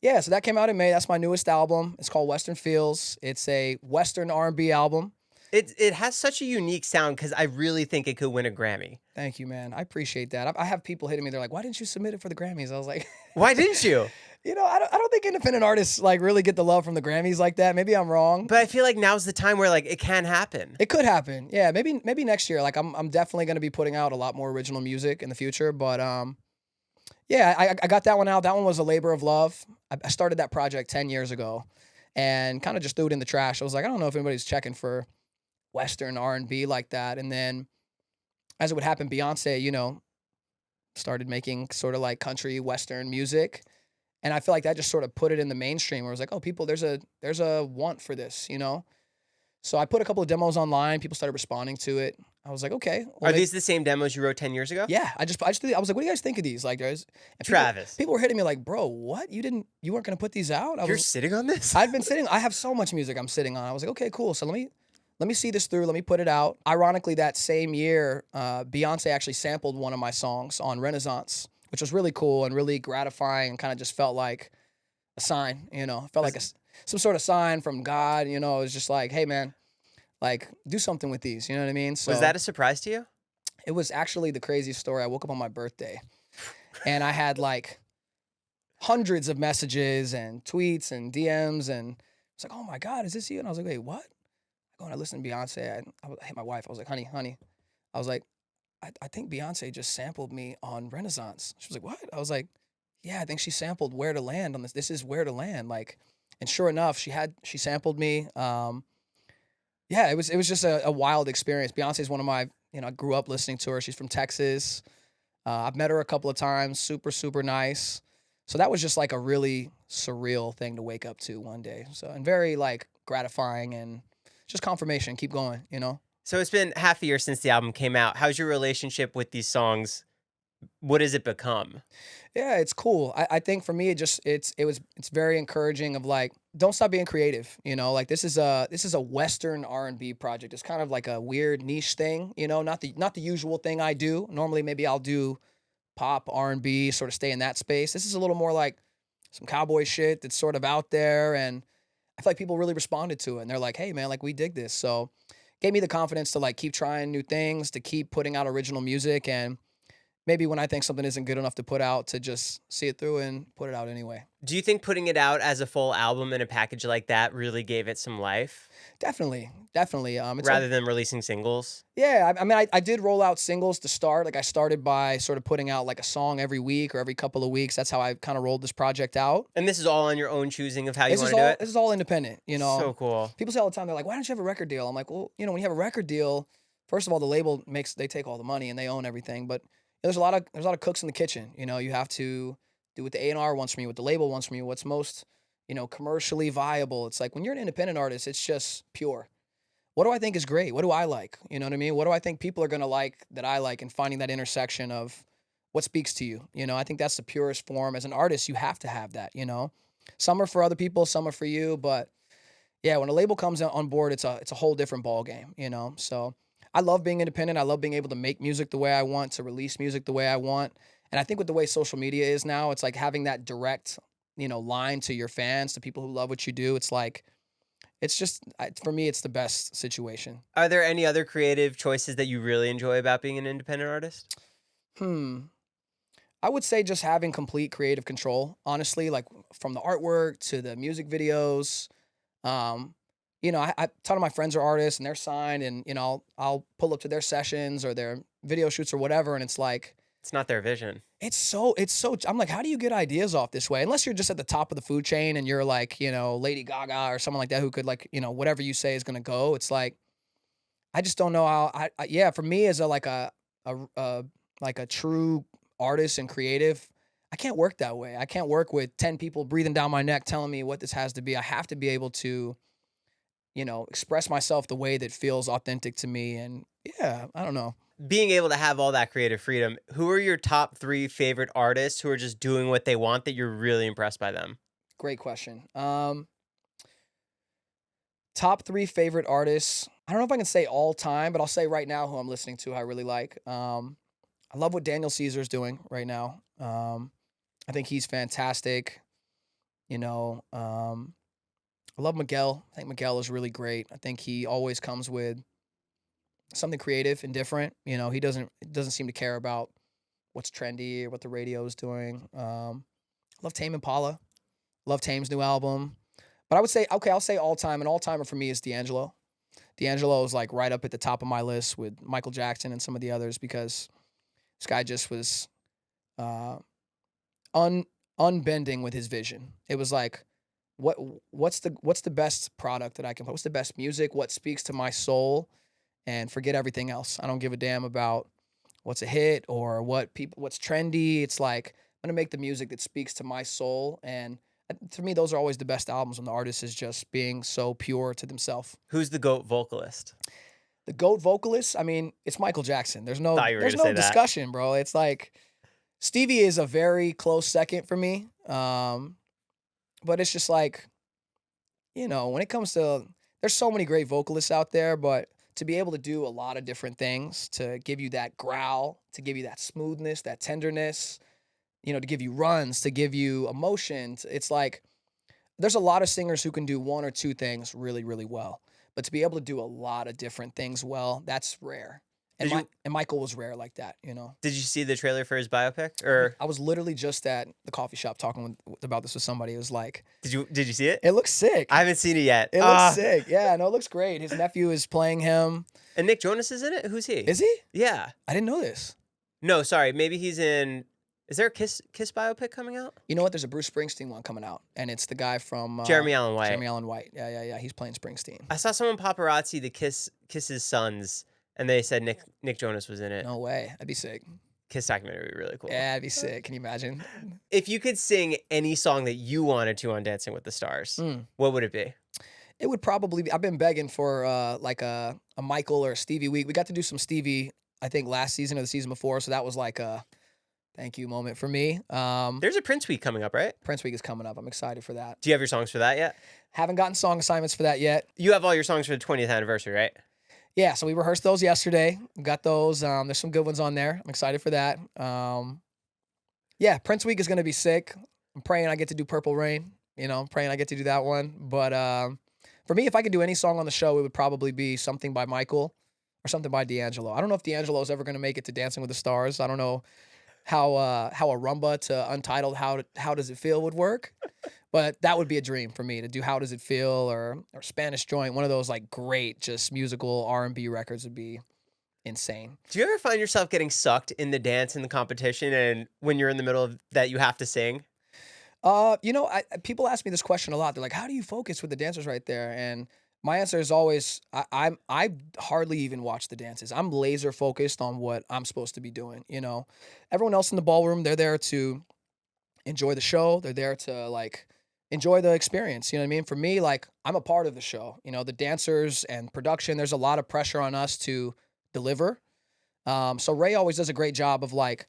Yeah, so that came out in May. That's my newest album. It's called Western Fields. It's a Western R&B album. It has such a unique sound because I really think it could win a Grammy. Thank you, man. I appreciate that. I have people hitting me. They're like, why didn't you submit it for the Grammys? I was like, Why didn't you? I don't think independent artists like really get the love from the Grammys like that. Maybe I'm wrong. But I feel like now's the time where like it can happen. It could happen. Yeah, maybe next year. Like I'm definitely going to be putting out a lot more original music in the future. But yeah, I got that one out. That one was a labor of love. I started that project 10 years ago, and kind of just threw it in the trash. I was like, I don't know if anybody's checking for Western R&B like that. And then, as it would happen, Beyonce, started making sort of like country Western music. And I feel like that just sort of put it in the mainstream where it was like, oh, people, there's a want for this, So I put a couple of demos online. People started responding to it. I was like, okay. Well, Are these the same demos you wrote 10 years ago? Yeah, I was like, what do you guys think of these? Like, Travis. People were hitting me like, bro, what? You weren't gonna put these out? You're sitting on this? I have so much music I'm sitting on. I was like, okay, cool. So let me see this through. Let me put it out. Ironically, that same year, Beyonce actually sampled one of my songs on Renaissance, which was really cool and really gratifying, and kind of just felt like a sign, felt like some sort of sign from God, It was just like, hey man, like do something with these, you know what I mean? So was that a surprise to you? It was actually the craziest story. I woke up on my birthday and I had like hundreds of messages and tweets and DMs, and it's like, oh my God, is this you? And I was like, wait, what? I go and I listen to Beyonce. I hit my wife. I was like, honey. I was like, I think Beyonce just sampled me on Renaissance. She was like, what? I was like, yeah, I think she sampled Where to Land on this. This is Where to Land. Like, and sure enough, she sampled me. Yeah, it was just a wild experience. Beyonce's one of my, I grew up listening to her. She's from Texas. I've met her a couple of times. Super, super nice. So that was just like a really surreal thing to wake up to one day. So, and very like gratifying and just confirmation. Keep going, So it's been half a year since the album came out. How's your relationship with these songs? What has it become? Yeah, it's cool. I think for me, it's very encouraging of like, don't stop being creative. Like this is a Western R&B project. It's kind of like a weird niche thing. Not the usual thing I do. Normally, maybe I'll do pop R&B, sort of stay in that space. This is a little more like some cowboy shit that's sort of out there, and I feel like people really responded to it. And they're like, hey man, like we dig this. So gave me the confidence to like keep trying new things, to keep putting out original music, and maybe when I think something isn't good enough to put out, to just see it through and put it out anyway. Do you think putting it out as a full album in a package like that really gave it some life? Definitely. Rather than releasing singles? Yeah, I mean, I did roll out singles to start. Like I started by sort of putting out like a song every week or every couple of weeks. That's how I kind of rolled this project out. And this is all on your own choosing of how you want to do it? This is all independent, So cool. People say all the time, they're like, why don't you have a record deal? I'm like, well, when you have a record deal, first of all, the label they take all the money and they own everything. But there's a lot of cooks in the kitchen. You have to do what the A&R wants from you, what the label wants from you, what's most, commercially viable. It's like when you're an independent artist, it's just pure. What do I think is great? What do I like? You know what I mean? What do I think people are going to like that I like, and finding that intersection of what speaks to you? I think that's the purest form. As an artist, you have to have that, Some are for other people, some are for you. But yeah, when a label comes on board, it's a whole different ball game, So I love being independent. I love being able to make music the way I want, to release music the way I want. And I think with the way social media is now, it's like having that direct, line to your fans, to people who love what you do. It's like, it's just, for me, it's the best situation. Are there any other creative choices that you really enjoy about being an independent artist? I would say just having complete creative control, honestly, like from the artwork to the music videos. A ton of my friends are artists and they're signed, and, I'll pull up to their sessions or their video shoots or whatever. And it's like, it's not their vision. It's so, I'm like, how do you get ideas off this way? Unless you're just at the top of the food chain and you're like, Lady Gaga or someone like that who could like, whatever you say is going to go. It's like, I just don't know how for me as a true artist and creative, I can't work that way. I can't work with 10 people breathing down my neck telling me what this has to be. I have to be able to, express myself the way that feels authentic to me. And yeah, I don't know. Being able to have all that creative freedom, who are your top 3 favorite artists who are just doing what they want that you're really impressed by them? Great question. Top 3 favorite artists. I don't know if I can say all time, but I'll say right now who I'm listening to, I really like. I love what Daniel Caesar's doing right now. I think he's fantastic. I love Miguel. I think Miguel is really great. I think he always comes with something creative and different. He doesn't seem to care about what's trendy or what the radio is doing. I love Tame Impala. Love Tame's new album. But I would say, okay, I'll say all time. An all timer for me is D'Angelo. D'Angelo is like right up at the top of my list with Michael Jackson and some of the others because this guy just was unbending with his vision. It was like, what's the best product that I can put? What's the best music? What speaks to my soul? And forget everything else. I don't give a damn about what's a hit or what's trendy. It's like, I'm gonna make the music that speaks to my soul. And to me, those are always the best albums when the artist is just being so pure to themselves. Who's the GOAT vocalist? The GOAT vocalist, I mean, it's Michael Jackson. There's no discussion, bro. It's like Stevie is a very close second for me. But it's just like, when it comes to, there's so many great vocalists out there, but to be able to do a lot of different things, to give you that growl, to give you that smoothness, that tenderness, to give you runs, to give you emotion. It's like there's a lot of singers who can do one or two things really, really well. But to be able to do a lot of different things well, that's rare. And Michael was rare like that, Did you see the trailer for his biopic? Or I was literally just at the coffee shop talking about this with somebody. It was like, Did you see it? It looks sick. I haven't seen it yet. It looks sick. Yeah, no, it looks great. His nephew is playing him. And Nick Jonas is in it? Who's he? Is he? Yeah. I didn't know this. No, sorry. Maybe he's in. Is there a Kiss biopic coming out? You know what? There's a Bruce Springsteen one coming out, and it's the guy from Jeremy Allen White. Jeremy Allen White. Yeah. He's playing Springsteen. I saw someone paparazzi the Kiss's sons, and they said Nick Jonas was in it. No way. That'd be sick. Kiss documentary would be really cool. Yeah, that'd be sick. Can you imagine? If you could sing any song that you wanted to on Dancing with the Stars, what would it be? It would probably be. I've been begging for like a Michael or a Stevie week. We got to do some Stevie, I think, last season or the season before, so that was like a thank you moment for me. There's a Prince week coming up, right? Prince week is coming up. I'm excited for that. Do you have your songs for that yet? Haven't gotten song assignments for that yet. You have all your songs for the 20th anniversary, right? Yeah, so we rehearsed those yesterday. We got those. There's some good ones on there. I'm excited for that. Yeah, Prince week is going to be sick. I'm praying I get to do Purple Rain. Praying I get to do that one. But for me, if I could do any song on the show, it would probably be something by Michael or something by D'Angelo. I don't know if D'Angelo is ever going to make it to Dancing with the Stars. I don't know how a rumba to Untitled How Does It Feel would work. But that would be a dream for me to do How Does It Feel or Spanish Joint. One of those like great just musical R&B records would be insane. Do you ever find yourself getting sucked in the dance in the competition and when you're in the middle of that you have to sing? People ask me this question a lot. They're like, how do you focus with the dancers right there? And my answer is always, I hardly even watch the dances. I'm laser focused on what I'm supposed to be doing. Everyone else in the ballroom, they're there to enjoy the show. They're there to like enjoy the experience. You know what I mean? For me, like I'm a part of the show. The dancers and production, there's a lot of pressure on us to deliver. So Ray always does a great job of like,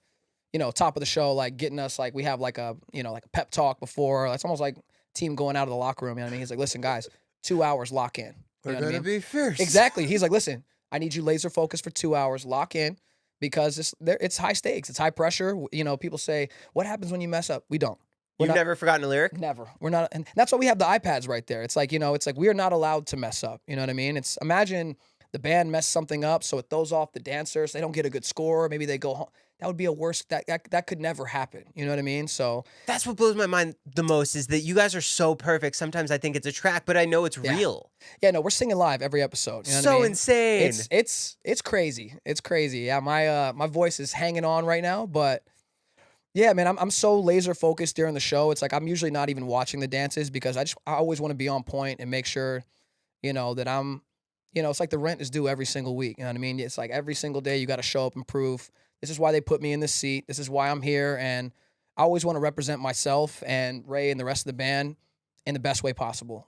top of the show, like getting us like we have like a like a pep talk before. It's almost like team going out of the locker room. You know what I mean? He's like, listen, guys, 2 hours, lock in. We're gonna be fierce. Exactly. He's like, listen, I need you laser focused for 2 hours, lock in, because it's high stakes, it's high pressure. People say, what happens when you mess up? We don't. You've never forgotten a lyric? Never. We're not, and that's why we have the iPads right there. It's like, we are not allowed to mess up. You know what I mean? Imagine the band messed something up, so it throws off the dancers. They don't get a good score. Maybe they go home. That would be a worse. That could never happen. You know what I mean? So that's what blows my mind the most is that you guys are so perfect. Sometimes I think it's a track, but I know it's real. Yeah, no, we're singing live every episode. You know so what I mean? Insane. It's crazy. It's crazy. Yeah, my voice is hanging on right now, but yeah, man, I'm so laser focused during the show. It's like I'm usually not even watching the dances because I always want to be on point and make sure, that I'm, it's like the rent is due every single week. You know what I mean? It's like every single day you got to show up and prove. This is why they put me in this seat. This is why I'm here. And I always want to represent myself and Ray and the rest of the band in the best way possible,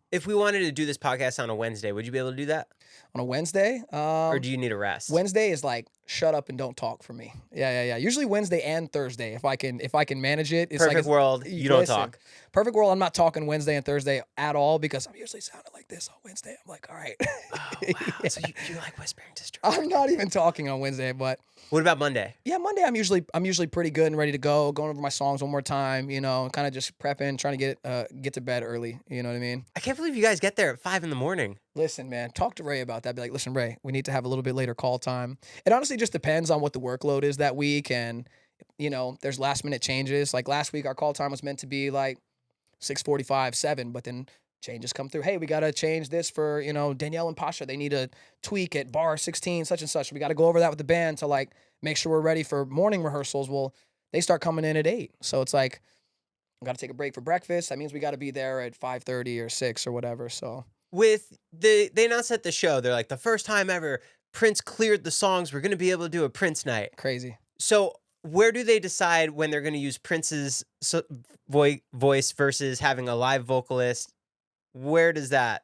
If we wanted to do this podcast on a Wednesday, would you be able to do that? On a Wednesday? Or do you need a rest? Wednesday is like shut up and don't talk for me. Yeah. Usually Wednesday and Thursday if I can manage it. It's perfect world, you don't talk. Perfect world, I'm not talking Wednesday and Thursday at all because I'm usually sounding like this on Wednesday. I'm like, all right. Oh, wow. So you like whispering to strangers? I'm not even talking on Wednesday, but what about Monday? Yeah, Monday I'm usually pretty good and ready to go, going over my songs one more time, kind of just prepping, trying to get to bed early. You know what I mean? I can't believe you guys get there at 5 a.m. Listen, man, talk to Ray about that. Be like, listen, Ray, we need to have a little bit later call time. It honestly just depends on what the workload is that week, and there's last minute changes. Like last week, our call time was meant to be like 6:45, 7, but then changes come through. Hey, we got to change this for, Danielle and Pasha. They need a tweak at bar 16, such and such. We got to go over that with the band to like make sure we're ready for morning rehearsals. Well, they start coming in at 8. So it's like, we got to take a break for breakfast. That means we got to be there at 5:30 or 6 or whatever. So They announced at the show, they're like, the first time ever Prince cleared the songs, we're going to be able to do a Prince night. crazy. So where do they decide when they're going to use Prince's voice versus having a live vocalist? Where does that?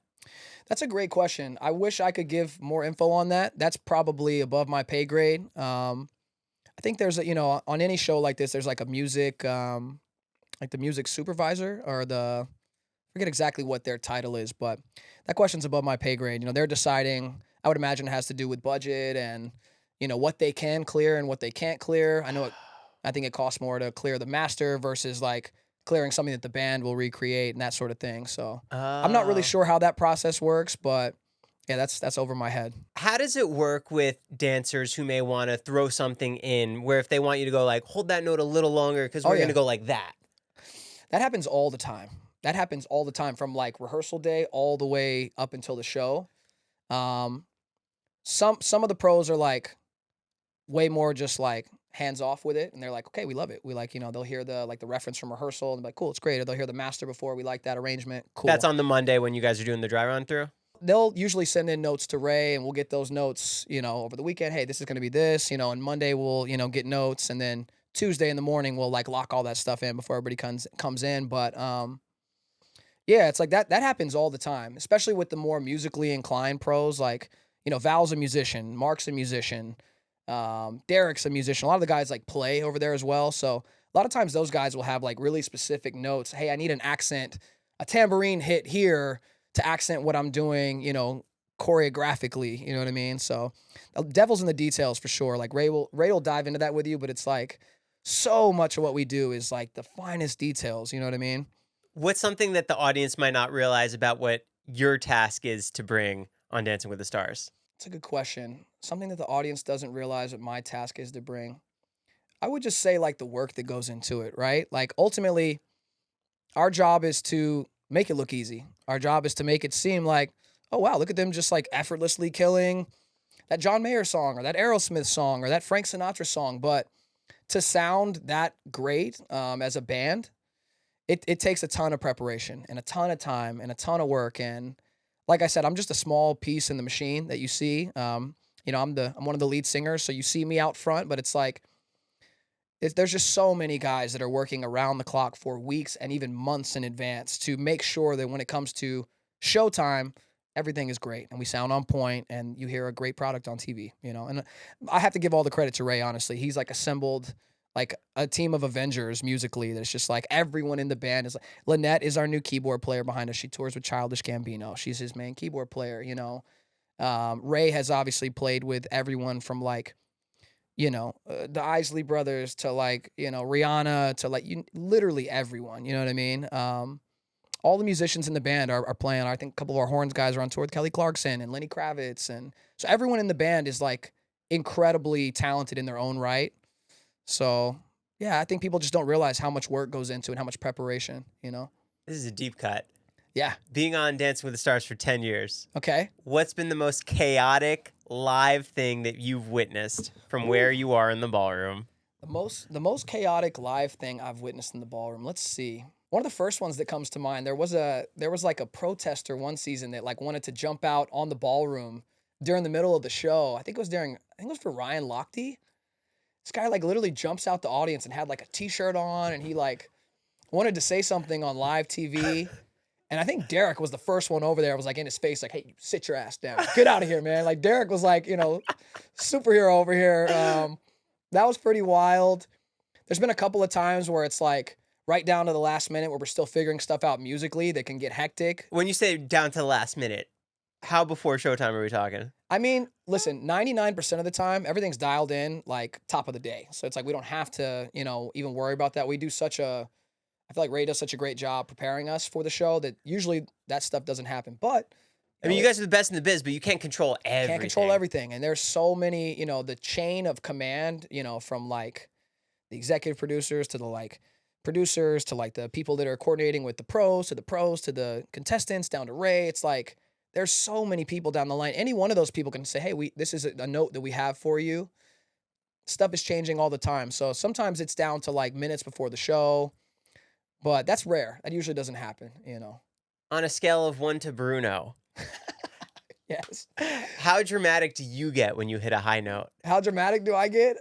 That's a great question. I wish I could give more info on that. That's probably above my pay grade. I think there's on any show like this, there's like a music, like the music supervisor or I forget exactly what their title is, but that question's above my pay grade. They're deciding, I would imagine it has to do with budget and, what they can clear and what they can't clear. I think it costs more to clear the master versus like clearing something that the band will recreate and that sort of thing. So I'm not really sure how that process works, but yeah, that's over my head. How does it work with dancers who may want to throw something in where if they want you to go like, hold that note a little longer because we're going to go like that? That happens all the time. That happens all the time from like rehearsal day all the way up until the show. Some of the pros are like way more just like hands off with it, and they're like, okay, we love it. We like, they'll hear the reference from rehearsal and be like, cool, it's great. Or they'll hear the master before, we like that arrangement. Cool. That's on the Monday when you guys are doing the dry run through? They'll usually send in notes to Ray, and we'll get those notes, over the weekend. Hey, this is going to be this, and Monday we'll, get notes, and then Tuesday in the morning we'll like lock all that stuff in before everybody comes in. But yeah, it's like that happens all the time, especially with the more musically inclined pros. Like, Val's a musician, Mark's a musician, Derek's a musician. A lot of the guys like play over there as well. So a lot of times those guys will have like really specific notes. Hey, I need an accent, a tambourine hit here to accent what I'm doing, choreographically, you know what I mean? So the devil's in the details for sure. Like Ray will dive into that with you, but it's like so much of what we do is like the finest details, you know what I mean? What's something that the audience might not realize about what your task is to bring on Dancing with the Stars? That's a good question. Something that the audience doesn't realize what my task is to bring. I would just say like the work that goes into it, right? Like ultimately, our job is to make it look easy. Our job is to make it seem like, oh wow, look at them just like effortlessly killing that John Mayer song or that Aerosmith song or that Frank Sinatra song. But to sound that great as a band, it takes a ton of preparation and a ton of time and a ton of work. And like I said, I'm just a small piece in the machine that you see. I'm one of the lead singers, so you see me out front, but it's like there's just so many guys that are working around the clock for weeks and even months in advance to make sure that when it comes to showtime, everything is great and we sound on point and you hear a great product on TV, And I have to give all the credit to Ray, honestly. He's like assembled like a team of Avengers musically. That's just like everyone in the band is like, Lynette is our new keyboard player behind us. She tours with Childish Gambino. She's his main keyboard player, Ray has obviously played with everyone from like, the Isley Brothers to like, Rihanna to like literally everyone, you know what I mean? All the musicians in the band are playing. I think a couple of our horns guys are on tour with Kelly Clarkson and Lenny Kravitz. And so everyone in the band is like incredibly talented in their own right. So yeah, I think people just don't realize how much work goes into it and how much preparation, This is a deep cut. Yeah. Being on Dancing with the Stars for 10 years. Okay. What's been the most chaotic live thing that you've witnessed from where you are in the ballroom? The most chaotic live thing I've witnessed in the ballroom. Let's see. One of the first ones that comes to mind, there was like a protester one season that like wanted to jump out on the ballroom during the middle of the show. I think it was for Ryan Lochte. This guy like literally jumps out the audience and had like a t-shirt on and he like wanted to say something on live TV. And I think Derek was the first one over there. I was like in his face, like, hey, you sit your ass down. Get out of here, man. Like Derek was like, superhero over here. That was pretty wild. There's been a couple of times where it's like right down to the last minute where we're still figuring stuff out musically that can get hectic. When you say down to the last minute, how before showtime are we talking? I mean, listen, 99% of the time, everything's dialed in like top of the day. So it's like we don't have to, even worry about that. I feel like Ray does such a great job preparing us for the show that usually that stuff doesn't happen. But I mean, you guys are the best in the biz, but you can't control everything. Can't control everything. And there's so many, the chain of command, from like the executive producers to the like producers to like the people that are coordinating with the pros to the contestants down to Ray. It's like there's so many people down the line. Any one of those people can say, hey, this is a note that we have for you. Stuff is changing all the time. So sometimes it's down to like minutes before the show, but that's rare. That usually doesn't happen, you know. On a scale of 1 to Bruno, Yes. how dramatic do you get when you hit a high note? How dramatic do I get?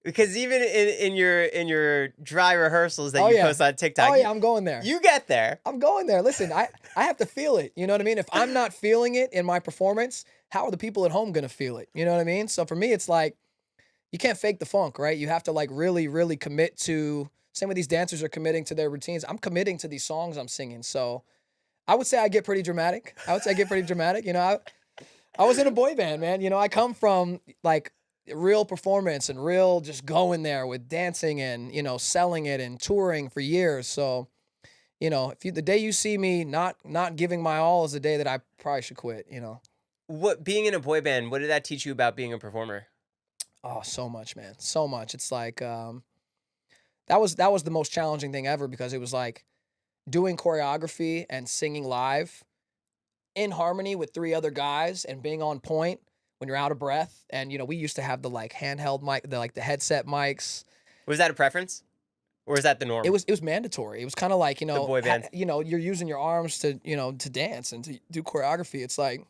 Because even in your dry rehearsals that you post on TikTok, I'm going there. You get there. I'm going there. Listen, I have to feel it. You know what I mean? If I'm not feeling it in my performance, how are the people at home going to feel it? You know what I mean? So for me, it's like, you can't fake the funk, right? You have to like really, really commit to, same with these dancers are committing to their routines. I'm committing to these songs I'm singing. So I would say I get pretty dramatic. You know, I was in a boy band, man. You know, I come from like real performance and real just going there with dancing and, you know, selling it and touring for years. So, you know, the day you see me not giving my all is the day that I probably should quit, you know. Being in a boy band, what did that teach you about being a performer? Oh, so much, man. So much. It's like that was the most challenging thing ever because it was like doing choreography and singing live in harmony with 3 other guys and being on point when you're out of breath. And you know, we used to have the like handheld mic, the headset mics. Was that a preference? Or is that the norm? It was mandatory. It was kind of like, you know, the boy band. You know, you're using your arms to, you know, to dance and to do choreography. It's like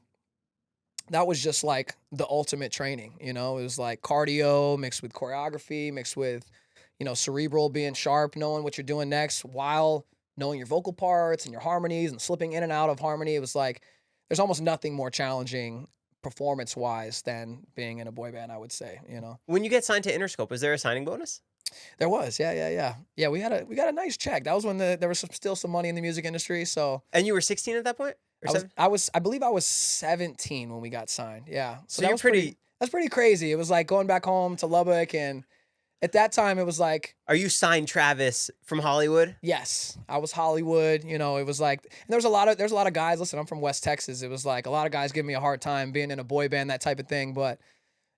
that was just like the ultimate training, you know. It was like cardio mixed with choreography, mixed with, you know, cerebral, being sharp, knowing what you're doing next while knowing your vocal parts and your harmonies and slipping in and out of harmony. It was like there's almost nothing more challenging performance-wise than being in a boy band, I would say, you know. When you get signed to Interscope, is there a signing bonus? There was, yeah. Yeah, we got a nice check. That was when there was still some money in the music industry, so. And you were 16 at that point? I believe I was 17 when we got signed. Yeah. So that was pretty. That's pretty crazy. It was like going back home to Lubbock, and at that time it was like. Are you signed Travis from Hollywood? Yes, I was Hollywood. You know, it was like, and there's a lot of guys. Listen, I'm from West Texas. It was like a lot of guys giving me a hard time being in a boy band, that type of thing. But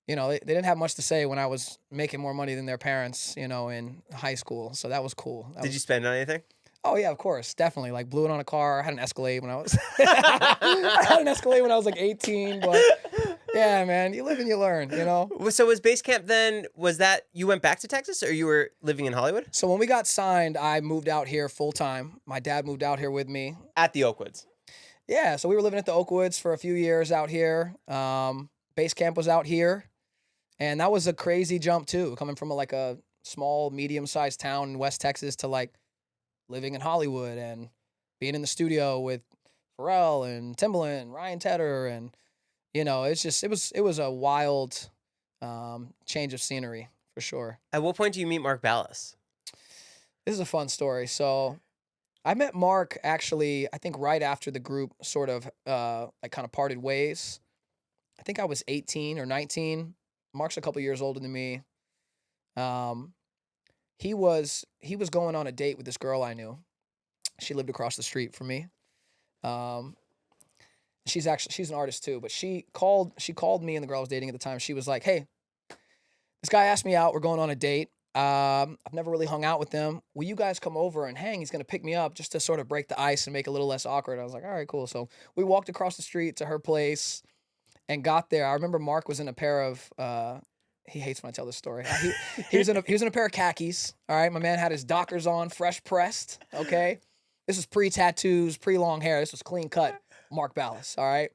you know, they didn't have much to say when I was making more money than their parents, you know, in high school. So that was cool. Did you spend on anything? Oh yeah, of course, definitely. Like blew it on a car. I had an Escalade when I was. I had an Escalade when I was like 18. But yeah, man, you live and you learn. You know. So was base camp then? Was that you went back to Texas, or you were living in Hollywood? So when we got signed, I moved out here full time. My dad moved out here with me at the Oakwoods. Yeah, so we were living at the Oakwoods for a few years out here. Base camp was out here, and that was a crazy jump too, coming from like a small, medium-sized town in West Texas to like living in Hollywood and being in the studio with Pharrell and Timbaland, Ryan Tedder, and you know, it was a wild change of scenery for sure. At what point do you meet Mark Ballas? This is a fun story. So I met Mark actually, I think right after the group sort of like kind of parted ways. I think I was 18 or 19. Mark's a couple years older than me. He was going on a date with this girl I knew. She lived across the street from me. She's an artist too, but she called me and the girl I was dating at the time. She was like, "Hey, this guy asked me out. We're going on a date. I've never really hung out with him. Will you guys come over and hang? He's going to pick me up just to sort of break the ice and make it a little less awkward." I was like, "All right, cool." So we walked across the street to her place and got there. I remember Mark was in a pair of he hates when I tell this story. He was in a pair of khakis. All right, my man had his Dockers on, fresh pressed. Okay, this was pre-tattoos, pre-long hair. This was clean cut. Mark Ballas. All right,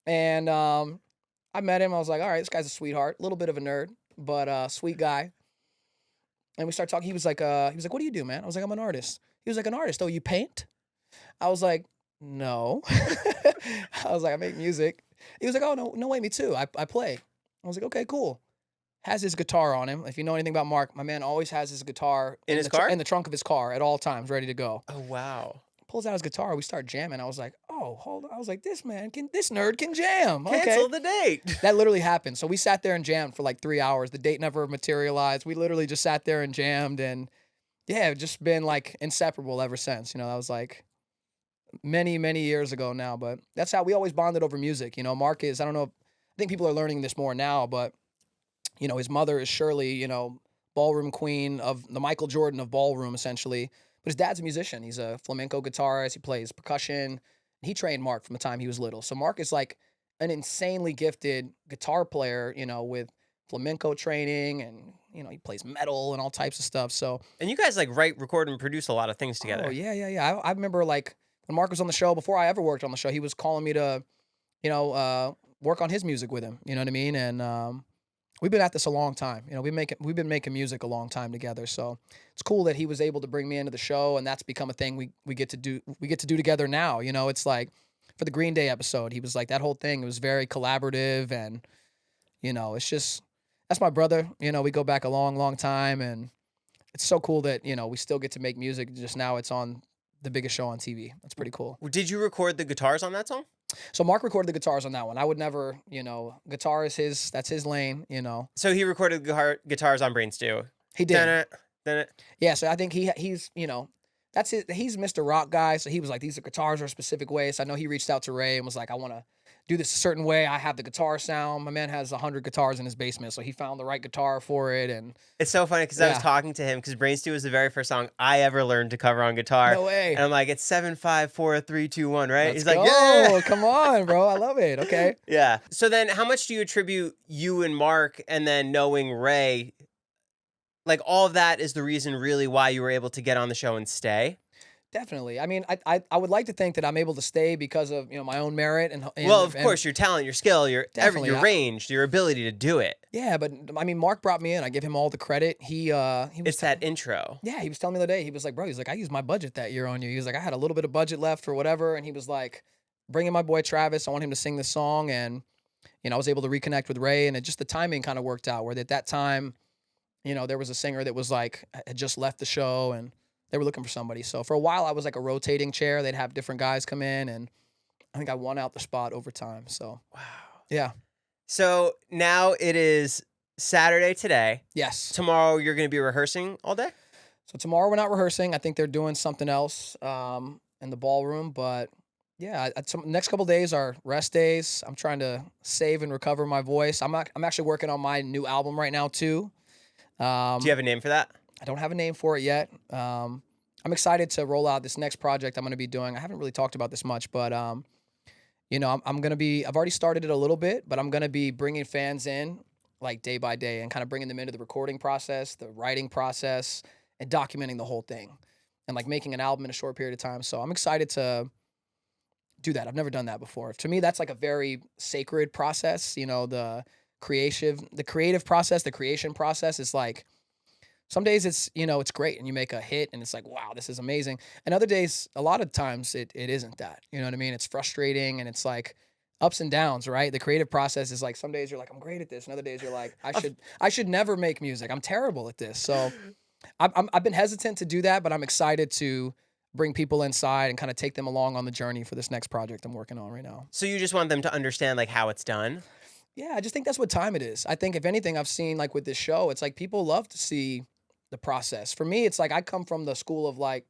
and I met him. I was like, all right, this guy's a sweetheart, a little bit of a nerd, but sweet guy. And we started talking. He was like, "What do you do, man?" I was like, "I'm an artist." He was like, "An artist? Oh, you paint?" I was like, "No." I was like, "I make music." He was like, "Oh, no way, me too. I play." I was like, "Okay, cool." Has his guitar on him. If you know anything about Mark, my man always has his guitar in his car? In the trunk of his car at all times, ready to go. Oh, wow. Pulls out his guitar. We start jamming. I was like, "Oh, hold on." I was like, this nerd can jam. Okay. Cancel the date. That literally happened. So we sat there and jammed for like 3 hours. The date never materialized. We literally just sat there and jammed, and yeah, just been like inseparable ever since. You know, that was like many, many years ago now, but that's how we always bonded over music. You know, Mark is, I don't know, I think people are learning this more now, but you know, his mother is Shirley, you know, ballroom queen of the Michael Jordan of ballroom, essentially. But his dad's a musician. He's a flamenco guitarist. He plays percussion. He trained Mark from the time he was little. So Mark is like an insanely gifted guitar player, with flamenco training, and he plays metal and all types of stuff. So And you guys like write, record, and produce a lot of things together. oh yeah. I remember like when Mark was on the show, before I ever worked on the show, he was calling me to, work on his music with him. You know what I mean? And we've been at this a long time. We've been making music a long time together. So it's cool that he was able to bring me into the show, and that's become a thing we get to do. We get to do together now. It's like for the Green Day episode, he was like that whole thing. It was very collaborative, and it's just that's my brother. We go back a long, long time, and it's so cool that we still get to make music. Just now, it's on the biggest show on TV. That's pretty cool. Did you record the guitars on that song? So Mark recorded the guitars on that one. I would never, guitar is that's his lane, So he recorded guitars on Brains too. He did. Dun-it. Yeah, so I think he's, that's it. He's Mr. Rock guy. So he was like, these guitars are a specific way. So I know he reached out to Ray and was like, I want to do this a certain way. I have the guitar sound. My man has 100 guitars in his basement. So he found the right guitar for it. And it's so funny because I was talking to him because Brains 2 was the very first song I ever learned to cover on guitar. No way. And I'm like, it's 7, 5, 4, 3, 2, 1, right? He's like, yeah. Come on, bro. I love it. Okay. Yeah. So then how much do you attribute you and Mark and then knowing Ray? Like all of that is the reason really why you were able to get on the show and stay? Definitely. I mean, I would like to think that I'm able to stay because of my own merit and well, of course, your talent, your skill, your range, your ability to do it. Yeah, but I mean, Mark brought me in. I give him all the credit. He was it's that intro. Yeah, he was telling me the other day. He was like, bro, he's like, I used my budget that year on you. He was like, I had a little bit of budget left for whatever, and he was like, bring in my boy Travis. I want him to sing this song, and I was able to reconnect with Ray, and the timing kind of worked out. Where at that time, there was a singer that was like had just left the show and they were looking for somebody. So for a while, I was like a rotating chair. They'd have different guys come in, and I think I won out the spot over time. So, wow. Yeah. So now it is Saturday today. Yes. Tomorrow you're going to be rehearsing all day? So tomorrow we're not rehearsing. I think they're doing something else in the ballroom. But yeah, next couple days are rest days. I'm trying to save and recover my voice. I'm actually working on my new album right now too. Do you have a name for that? I don't have a name for it yet. I'm excited to roll out this next project I'm going to be doing. I haven't really talked about this much, but I'm going to be, I've already started it a little bit, but I'm going to be bringing fans in like day by day and kind of bringing them into the recording process, the writing process, and documenting the whole thing and like making an album in a short period of time. So I'm excited to do that. I've never done that before. To me, that's like a very sacred process. The creative process, the creation process is like, some days it's, it's great and you make a hit and it's like, wow, this is amazing. And other days, a lot of times it isn't that, you know what I mean? It's frustrating and it's like ups and downs, right? The creative process is like, some days you're like, I'm great at this. And other days you're like, I should never make music. I'm terrible at this. So I've been hesitant to do that, but I'm excited to bring people inside and kind of take them along on the journey for this next project I'm working on right now. So you just want them to understand like how it's done? Yeah, I just think that's what time it is. I think if anything I've seen like with this show, it's like people love to see the process. For me, it's like I come from the school of like,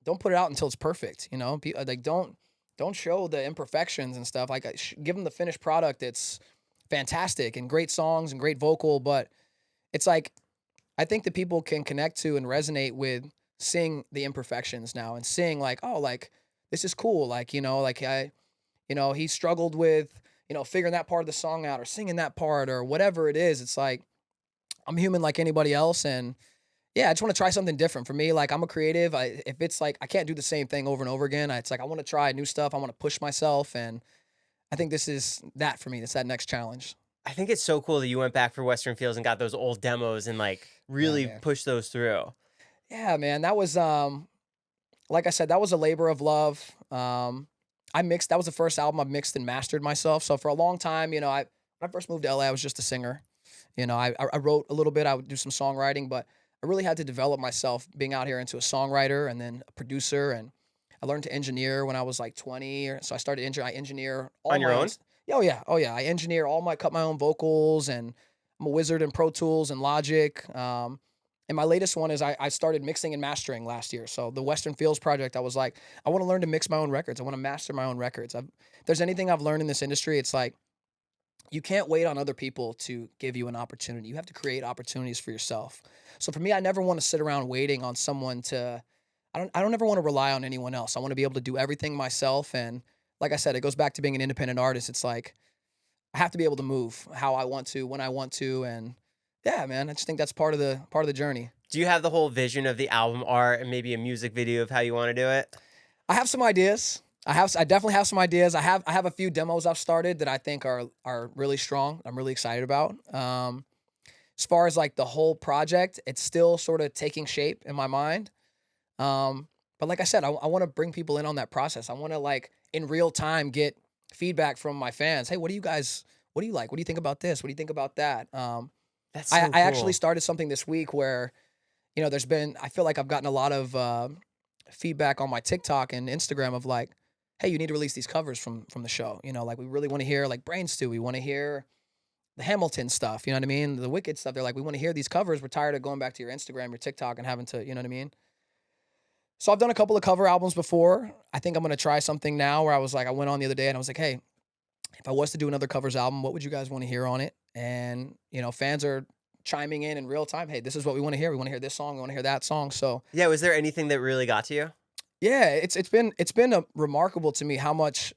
don't put it out until it's perfect. Like don't show the imperfections and stuff. Like give them the finished product. It's fantastic and great songs and great vocal, but it's like I think that people can connect to and resonate with seeing the imperfections now and seeing like, oh, like this is cool. Like he struggled with figuring that part of the song out or singing that part or whatever it is. It's like I'm human like anybody else, and yeah, I just want to try something different. For me, like I'm a creative. If it's like I can't do the same thing over and over again, it's like I want to try new stuff. I want to push myself, and I think this is that for me. It's that next challenge. I think it's so cool that you went back for Western Fields and got those old demos and like really pushed those through. Yeah, man, that was like I said, that was a labor of love. That was the first album I mixed and mastered myself. So for a long time, when I first moved to LA, I was just a singer. I wrote a little bit. I would do some songwriting, but I really had to develop myself being out here into a songwriter and then a producer. And I learned to engineer when I was like 20. So I started I engineer all on your own. Oh yeah. I engineer cut my own vocals, and I'm a wizard in Pro Tools and Logic. And my latest one is I started mixing and mastering last year. So the Western Fields project, I was like, I want to learn to mix my own records. I want to master my own records. If there's anything I've learned in this industry, it's like, you can't wait on other people to give you an opportunity. You have to create opportunities for yourself. So for me, I never want to sit around waiting on someone to, I don't ever want to rely on anyone else. I want to be able to do everything myself. And like I said, it goes back to being an independent artist. It's like, I have to be able to move how I want to, when I want to. And yeah, man, I just think that's part of the journey. Do you have the whole vision of the album art and maybe a music video of how you want to do it? I have some ideas. I definitely have some ideas. I have a few demos I've started that I think are really strong. I'm really excited about. As far as like the whole project, it's still sort of taking shape in my mind. But like I said, I want to bring people in on that process. I want to like in real time get feedback from my fans. Hey, what do you like? What do you think about this? What do you think about that? That's so I cool. actually started something this week where, I feel like I've gotten a lot of feedback on my TikTok and Instagram of like, hey, you need to release these covers from the show. Like we really want to hear like Brain Stew. We want to hear the Hamilton stuff. You know what I mean? The Wicked stuff. They're like, we want to hear these covers. We're tired of going back to your Instagram, your TikTok, and having to, you know what I mean? So I've done a couple of cover albums before. I think I'm going to try something now where I went on the other day and I was like, hey, if I was to do another covers album, what would you guys want to hear on it? And, fans are chiming in real time. Hey, this is what we want to hear. We want to hear this song. We want to hear that song. So yeah, was there anything that really got to you? yeah, it's been remarkable to me how much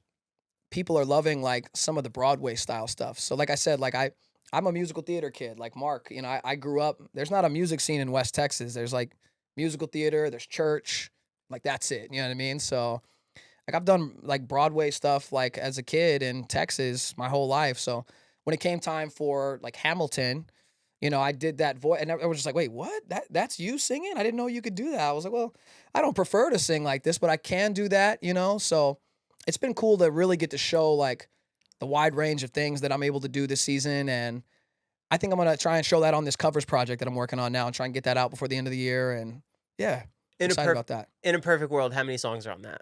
people are loving like some of the Broadway style stuff. So like I said, like I'm a musical theater kid, like Mark. I grew up. There's not a music scene in West Texas. There's like musical theater. There's church. Like that's it. You know what I mean? So like I've done like Broadway stuff like as a kid in Texas my whole life. So when it came time for like Hamilton, I did that voice, and I was just like, wait, what? That's you singing? I didn't know you could do that. I was like, well, I don't prefer to sing like this, but I can do that, So it's been cool to really get to show like the wide range of things that I'm able to do this season, and I think I'm gonna try and show that on this covers project that I'm working on now, and try and get that out before the end of the year. And yeah, excited about that. In a perfect world, how many songs are on that?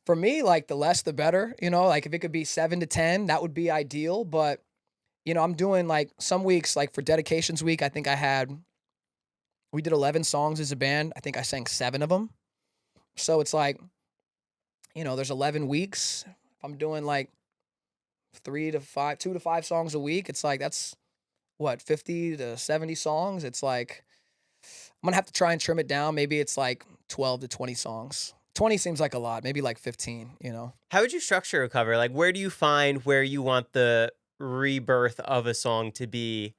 For me, like the less the better. Like if it could be 7 to 10, that would be ideal. But I'm doing like some weeks, like for Dedications Week, I think we did 11 songs as a band. I think I sang 7 of them. So it's like, there's 11 weeks. If I'm doing like 2 to 5 songs a week, it's like, that's what, 50 to 70 songs. It's like, I'm going to have to try and trim it down. Maybe it's like 12 to 20 songs. 20 seems like a lot, maybe like 15, How would you structure a cover? Like, where do you find where you want the rebirth of a song to be?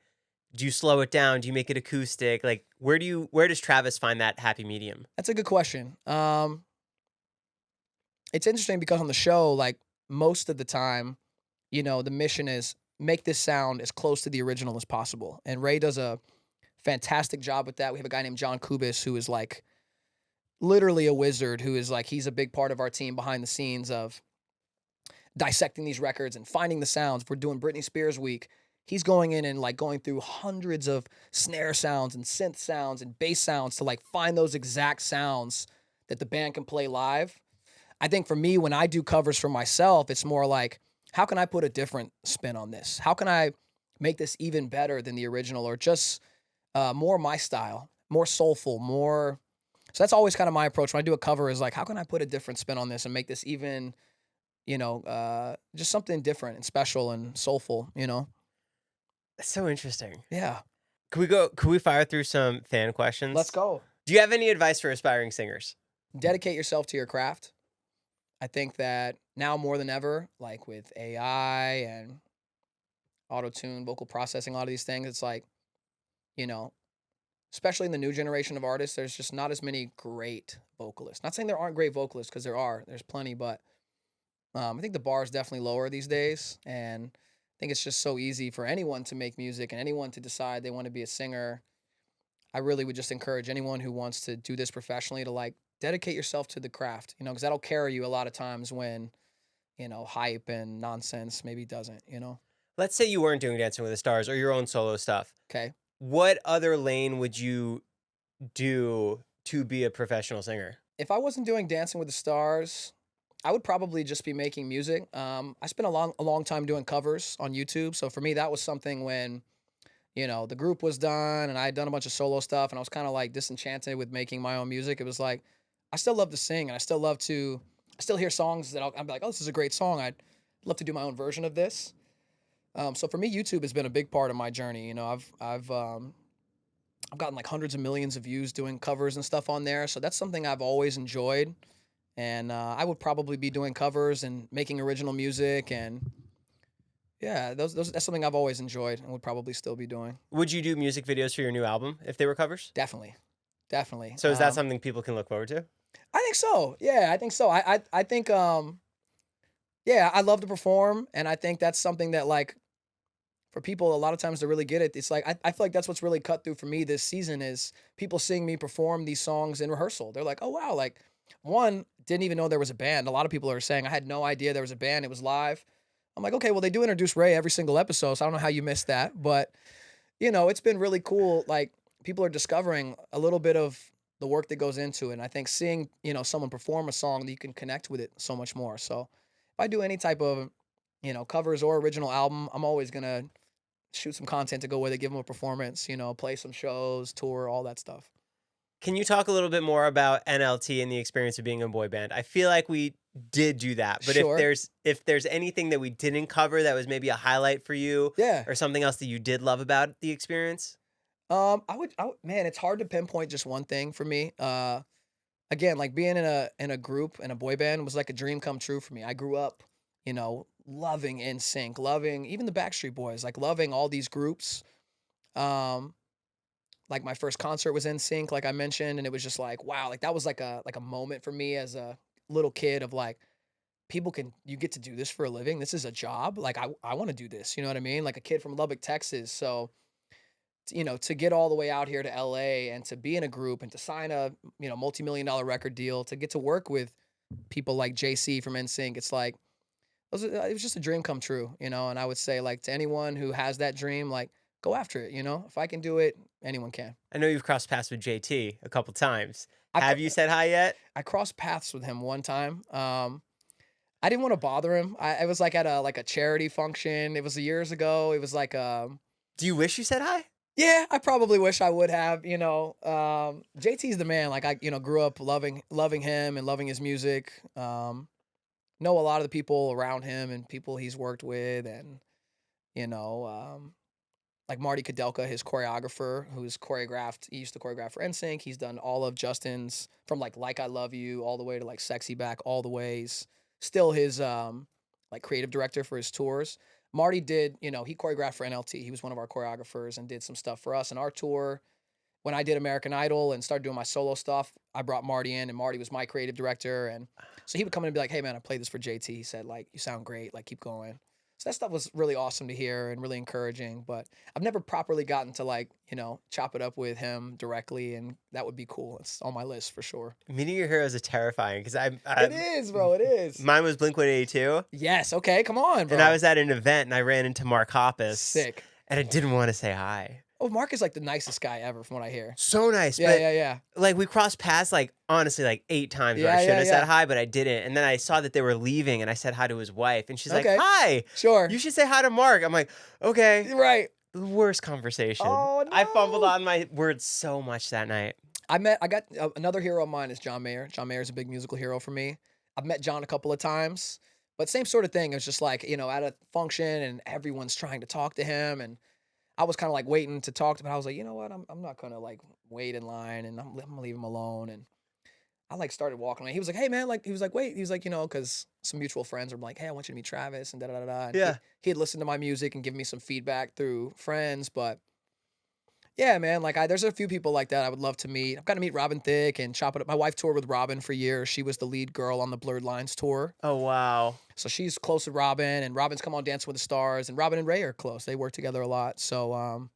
Do you slow it down? Do you make it acoustic? Like, where does Travis find that happy medium? That's a good question. It's interesting because on the show, like most of the time, the mission is make this sound as close to the original as possible. And Ray does a fantastic job with that. We have a guy named John Kubis who is like literally a wizard, who is like, he's a big part of our team behind the scenes of dissecting these records and finding the sounds. If we're doing Britney Spears week, he's going in and like going through hundreds of snare sounds and synth sounds and bass sounds to like find those exact sounds that the band can play live. I think for me, when I do covers for myself, it's more like, how can I put a different spin on this? How can I make this even better than the original, or just more my style, more soulful, more. So that's always kind of my approach when I do a cover, is like, how can I put a different spin on this and make this even, just something different and special and soulful, That's so interesting. Yeah. Can we fire through some fan questions? Let's go. Do you have any advice for aspiring singers? Dedicate yourself to your craft. I think that now more than ever, like with AI and auto-tune, vocal processing, a lot of these things, it's like, especially in the new generation of artists, there's just not as many great vocalists. Not saying there aren't great vocalists, because there's plenty, but I think the bar is definitely lower these days. And I think it's just so easy for anyone to make music and anyone to decide they want to be a singer. I really would just encourage anyone who wants to do this professionally to like dedicate yourself to the craft, because that'll carry you a lot of times when, hype and nonsense maybe doesn't, Let's say you weren't doing Dancing with the Stars or your own solo stuff. Okay. What other lane would you do to be a professional singer? If I wasn't doing Dancing with the Stars, I would probably just be making music. I spent a long time doing covers on YouTube. So for me, that was something when, the group was done and I had done a bunch of solo stuff and I was kind of like disenchanted with making my own music. It was like, I still love to sing and I still hear songs that I'll be like, oh, this is a great song. I'd love to do my own version of this. So for me, YouTube has been a big part of my journey. You know, I've gotten like hundreds of millions of views doing covers and stuff on there. So that's something I've always enjoyed. And I would probably be doing covers and making original music. And yeah, that's something I've always enjoyed and would probably still be doing. Would you do music videos for your new album if they were covers? Definitely. Definitely. So is that something people can look forward to? I think so. Yeah, I think so. I think yeah, I love to perform, and I think that's something that like for people a lot of times to really get it, it's like I feel like that's what's really cut through for me this season is people seeing me perform these songs in rehearsal. They're like, "Oh wow, like one didn't even know there was a band." A lot of people are saying, "I had no idea there was a band. It was live." I'm like, "Okay, well they do introduce Ray every single episode, so I don't know how you missed that." But, you know, it's been really cool like people are discovering a little bit of the work that goes into it. And I think seeing, you know, someone perform a song that you can connect with it so much more. So if I do any type of, you know, covers or original album, I'm always gonna shoot some content to go with it, give them a performance, you know, play some shows, tour, all that stuff. Can you talk a little bit more about NLT and the experience of being in a boy band? I feel like we did do that, but Sure. if there's anything that we didn't cover that was maybe a highlight for you Yeah. or something else that you did love about the experience? Man, it's hard to pinpoint just one thing for me. Again, like being in a group in a boy band was like a dream come true for me. I grew up, you know, loving NSYNC, loving even the Backstreet Boys, like loving all these groups. Um, like my first concert was NSYNC, like I mentioned, and it was just like, wow, like that was like a moment for me as a little kid of like, you get to do this for a living. This is a job. Like I want to do this. You know what I mean? Like a kid from Lubbock, Texas. So you know, to get all the way out here to LA and to be in a group and to sign a, you know, multi-million-dollar record deal, to get to work with people like JC from NSYNC, it's like, it was just a dream come true, you know? And I would say like to anyone who has that dream, like go after it, you know? If I can do it, anyone can. I know you've crossed paths with JT a couple times. I, Have you said hi yet? I crossed paths with him one time. I didn't want to bother him. I was like at a charity function. It was years ago. It was like, Do you wish you said hi? yeah, I probably wish I would have, you know. JT's the man. Like I, you know, grew up loving him and loving his music. Know a lot of the people around him and people he's worked with and you know, like Marty Kudelka, his choreographer, he used to choreograph for NSYNC. He's done all of Justin's from like I Love You all the way to like Sexy Back all the ways. Still his like creative director for his tours. Marty did, you know, he choreographed for NLT. He was one of our choreographers and did some stuff for us in our tour. When I did American Idol and started doing my solo stuff, I brought Marty in and Marty was my creative director. And so he would come in and be like, "Hey man, I played this for JT." He said, like, "You sound great, like keep going." So that stuff was really awesome to hear and really encouraging, but I've never properly gotten to like, you know, chop it up with him directly, and that would be cool. It's on my list for sure. Meeting your heroes is terrifying because It is, bro. It is. Mine was Blink-182. Yes. Okay. Come on, bro. And I was at an event and I ran into Mark Hoppus. Sick. And I didn't want to say hi. Oh, Mark is like the nicest guy ever, from what I hear. So nice. Yeah, but yeah. like we crossed paths like honestly like 8 times where I should have said hi, but I didn't. And then I saw that they were leaving and I said hi to his wife and she's Okay. like, "Hi. Sure. You should say hi to Mark." I'm like, "Okay." Right. The worst conversation. Oh, I fumbled no. on my words so much that night. I got another hero of mine is John Mayer. John Mayer is a big musical hero for me. I've met John a couple of times, but same sort of thing. It's just like, you know, at a function and everyone's trying to talk to him and I was kind of like waiting to talk to him. But I was like, you know what? I'm not going to like wait in line and I'm going to leave him alone. And I like started walking away. He was like, "Hey man," like he was like, "Wait," he was like, you know, because some mutual friends were like, "Hey, I want you to meet Travis," and da da da da. And Yeah. he had listened to my music and given me some feedback through friends. But yeah, man, like there's a few people like that I would love to meet. I've got to meet Robin Thicke and chop it up. My wife toured with Robin for years. She was the lead girl on the Blurred Lines tour. Oh wow. So she's close with Robin, and Robin's come on Dancing with the Stars, and Robin and Ray are close. They work together a lot. So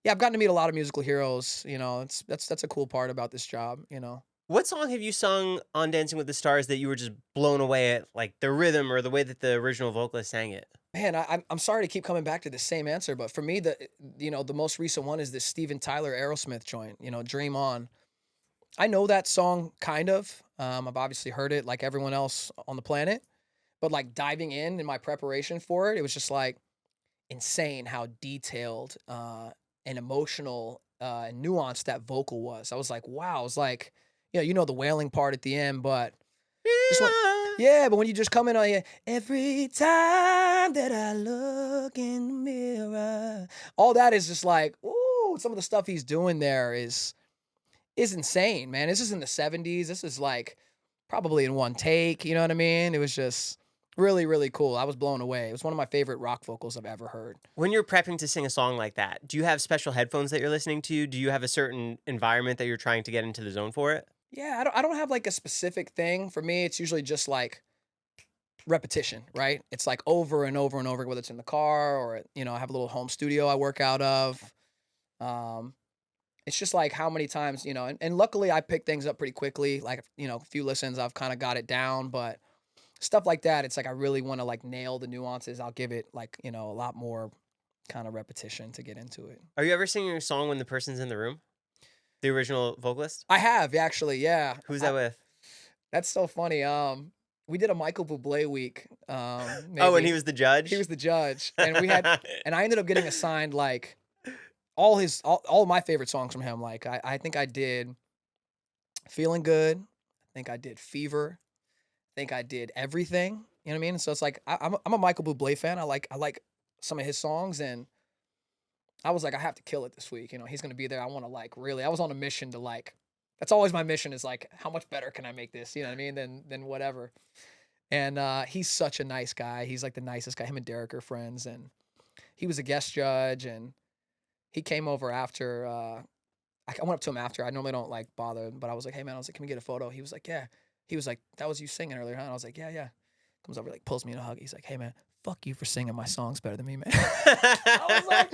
yeah, I've gotten to meet a lot of musical heroes. You know, that's a cool part about this job. You know. What song have you sung on Dancing with the Stars that you were just blown away at, like the rhythm or the way that the original vocalist sang it? Man, I'm sorry to keep coming back to the same answer, but for me, the most recent one is this Steven Tyler Aerosmith joint. You know, Dream On. I know that song kind of. I've obviously heard it like everyone else on the planet, but like diving in my preparation for it, it was just like insane how detailed and emotional and nuanced that vocal was. I was like, wow. I was like, you know the wailing part at the end, but just want, yeah, but when you just come in on here, every time that I look in the mirror, all that is just like, ooh, some of the stuff he's doing there is insane, man. This is in the 70s. This is like probably in one take, you know what I mean? It was just really, really cool. I was blown away. It was one of my favorite rock vocals I've ever heard. When you're prepping to sing a song like that, do you have special headphones that you're listening to? Do you have a certain environment that you're trying to get into the zone for it? Yeah, I don't have like a specific thing. For me, it's usually just like repetition, right? It's like over and over and over, whether it's in the car or, you know, I have a little home studio I work out of. Um, it's just like how many times, you know, and luckily I pick things up pretty quickly. Like, you know, a few listens, I've kind of got it down, but stuff like that, it's like I really want to like nail the nuances. I'll give it like, you know, a lot more kind of repetition to get into it. Are you ever singing a song when the person's in the room? The original vocalist? I have actually, yeah. Who's that with? That's so funny. We did a Michael Bublé week. Oh, and Maybe. he was the judge? He was the judge, and we had, and I ended up getting assigned like all my favorite songs from him. Like I think I did "Feeling Good," I think I did "Fever," I think I did "Everything." You know what I mean? So it's like I'm a Michael Bublé fan. I like some of his songs, and I was like, I have to kill it this week. You know, he's gonna be there. I want to like really. I was on a mission to like. That's always my mission is like, how much better can I make this? You know what I mean? Than whatever. And he's such a nice guy. He's like the nicest guy. Him and Derek are friends, and he was a guest judge, and he came over after. I went up to him after. I normally don't like bother, but I was like, hey man, I was like, can we get a photo? He was like, yeah. He was like, that was you singing earlier, huh? And I was like, yeah. Comes over, like pulls me in a hug. He's like, hey man, fuck you for singing my songs better than me, man. I was like,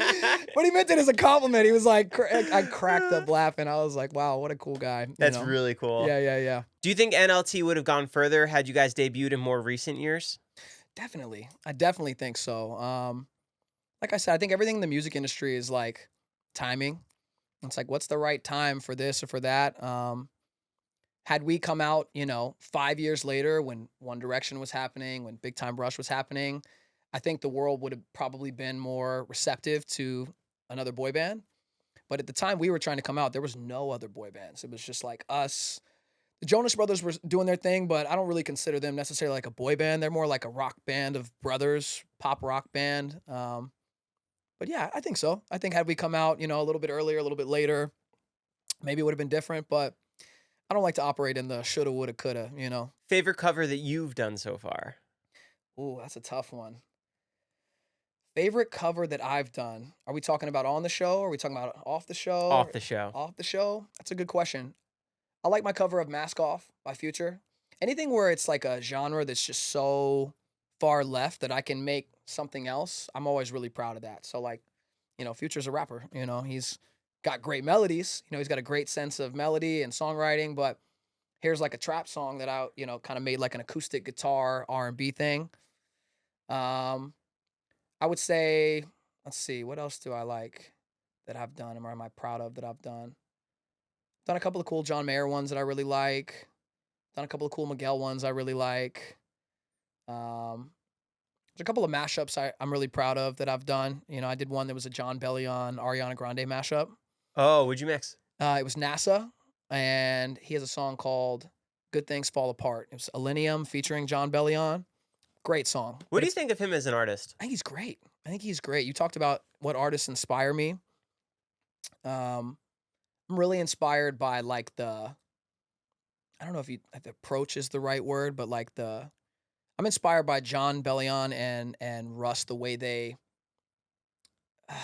but he meant it as a compliment. He was like, I cracked up laughing. I was like, wow, what a cool guy. That's really cool. Yeah. Do you think NLT would have gone further had you guys debuted in more recent years? Definitely. I definitely think so. Like I said, I think everything in the music industry is like timing. It's like, what's the right time for this or for that? Had we come out, you know, 5 years later when One Direction was happening, when Big Time Rush was happening, I think the world would have probably been more receptive to another boy band. But at the time we were trying to come out, there was no other boy bands. It was just like us. The Jonas Brothers were doing their thing, but I don't really consider them necessarily like a boy band. They're more like a rock band of brothers, pop rock band. But yeah, I think so. I think had we come out, you know, a little bit earlier, a little bit later, maybe it would have been different. But I don't like to operate in the shoulda, woulda, coulda, you know. Favorite cover that you've done so far? Ooh, that's a tough one. Favorite cover that I've done. Are we talking about on the show? Or are we talking about off the show? Off the show. Off the show? That's a good question. I like my cover of Mask Off by Future. Anything where it's like a genre that's just so far left that I can make something else, I'm always really proud of that. So like, you know, Future's a rapper, you know, he's got great melodies, you know, he's got a great sense of melody and songwriting, but here's like a trap song that I, you know, kind of made like an acoustic guitar R&B thing. I would say, let's see, what else do I like that I've done or am I proud of that I've done? Done a couple of cool John Mayer ones that I really like. Done a couple of cool Miguel ones I really like. There's a couple of mashups I'm really proud of that I've done. You know, I did one that was a John Bellion, Ariana Grande mashup. Oh, what'd you mix? It was NASA, and he has a song called Good Things Fall Apart. It was Millennium featuring John Bellion. Great song. What do you think of him as an artist? I think he's great. You talked about what artists inspire me. I'm really inspired by like I don't know if approach is the right word, but like I'm inspired by John Bellion and Russ, the way they,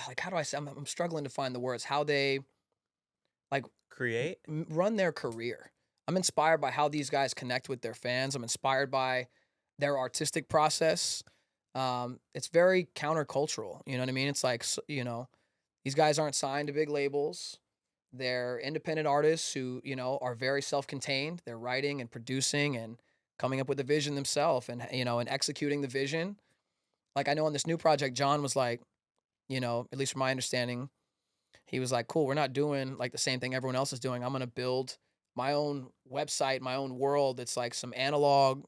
like, how do I say, I'm struggling to find the words, how they like Create? run their career. I'm inspired by how these guys connect with their fans. I'm inspired by their artistic process. It's very countercultural. You know what I mean? It's like, you know, these guys aren't signed to big labels. They're independent artists who, you know, are very self-contained. They're writing and producing and coming up with a vision themselves and, you know, and executing the vision. Like I know on this new project, John was like, you know, at least from my understanding, he was like, cool, we're not doing like the same thing everyone else is doing. I'm going to build my own website, my own world. It's like some analog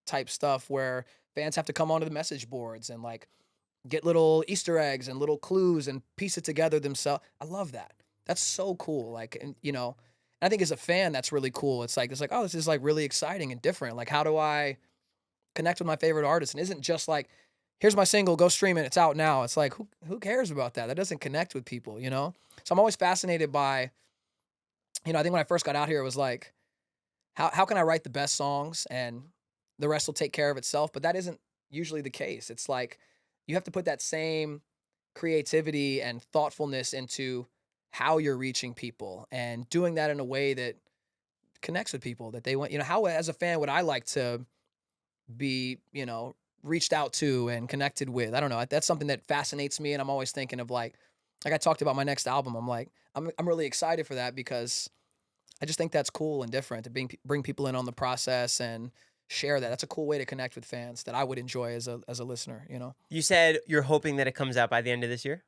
type stuff where fans have to come onto the message boards and like get little Easter eggs and little clues and piece it together themselves. I love that. That's so cool. Like, and, you know, And I think as a fan, that's really cool. It's like, oh, this is like really exciting and different. Like, how do I connect with my favorite artist? And isn't just like, here's my single, go stream it, it's out now. It's like, who cares about that? That doesn't connect with people, you know? So I'm always fascinated by, you know, I think when I first got out here, it was like, how can I write the best songs and the rest will take care of itself? But that isn't usually the case. It's like you have to put that same creativity and thoughtfulness into how you're reaching people and doing that in a way that connects with people that they want. You know, how as a fan would I like to be, you know, reached out to and connected with? I don't know. That's something that fascinates me, and I'm always thinking of like I talked about my next album. I'm like, I'm really excited for that because I just think that's cool and different to bring people in on the process and share that. That's a cool way to connect with fans that I would enjoy as a listener, you know. You said you're hoping that it comes out by the end of this year?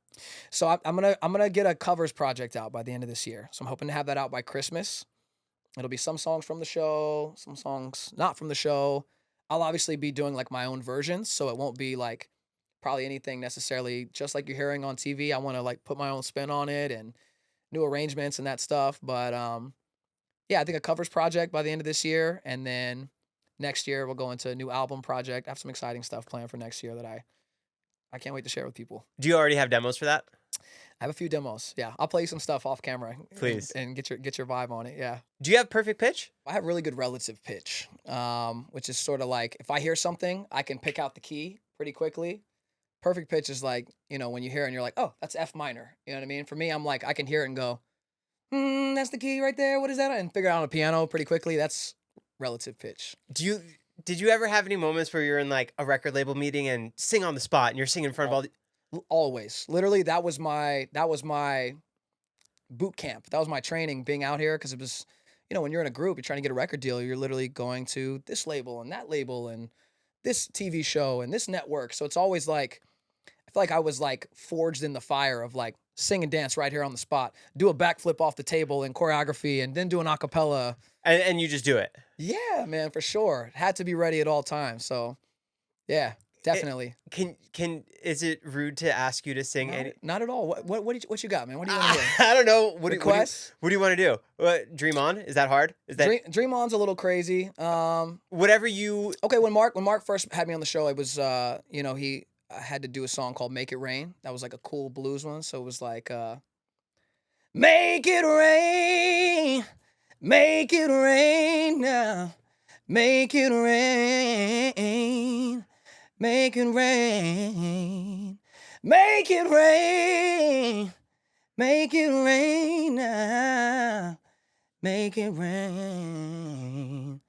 So I'm gonna get a covers project out by the end of this year. So I'm hoping to have that out by Christmas. It'll be some songs from the show, some songs not from the show. I'll obviously be doing like my own versions, so it won't be like probably anything necessarily just like you're hearing on TV. I want to like put my own spin on it and new arrangements and that stuff. But yeah, I think a covers project by the end of this year, and then next year we'll go into a new album project. I have some exciting stuff planned for next year that I can't wait to share with people. Do you already have demos for that? I have a few demos. Yeah, I'll play you some stuff off camera, Please, and get your vibe on it. Yeah. Do you have perfect pitch? I have really good relative pitch, which is sort of like if I hear something, I can pick out the key pretty quickly. Perfect pitch is like, you know, when you hear it and you're like, oh, that's F minor. You know what I mean? For me, I'm like, I can hear it and go, that's the key right there. What is that? And figure it out on a piano pretty quickly. That's relative pitch. Did you ever have any moments where you're in like a record label meeting and sing on the spot and you're singing in front of all the... Always. Literally, that was my boot camp. That was my training being out here, because it was, you know, when you're in a group, you're trying to get a record deal, you're literally going to this label and that label and this TV show and this network. So it's always like, I feel like I was like forged in the fire of like sing and dance right here on the spot, do a backflip off the table in choreography, and then do an acapella. And you just do it. Yeah, man, for sure. Had to be ready at all times. So yeah, definitely. Is it rude to ask you to sing? Not at all. What you got, man? What do you want to hear? I don't know. What do you want to do? Dream On? Is that hard? Is that Dream On's a little crazy. Whatever you... Okay, when Mark first had me on the show, it was you know, he had to do a song called Make It Rain. That was like a cool blues one. So it was like make it rain. Make it rain now. Make it rain. Make it rain. Make it rain. Make it rain now. Make it rain.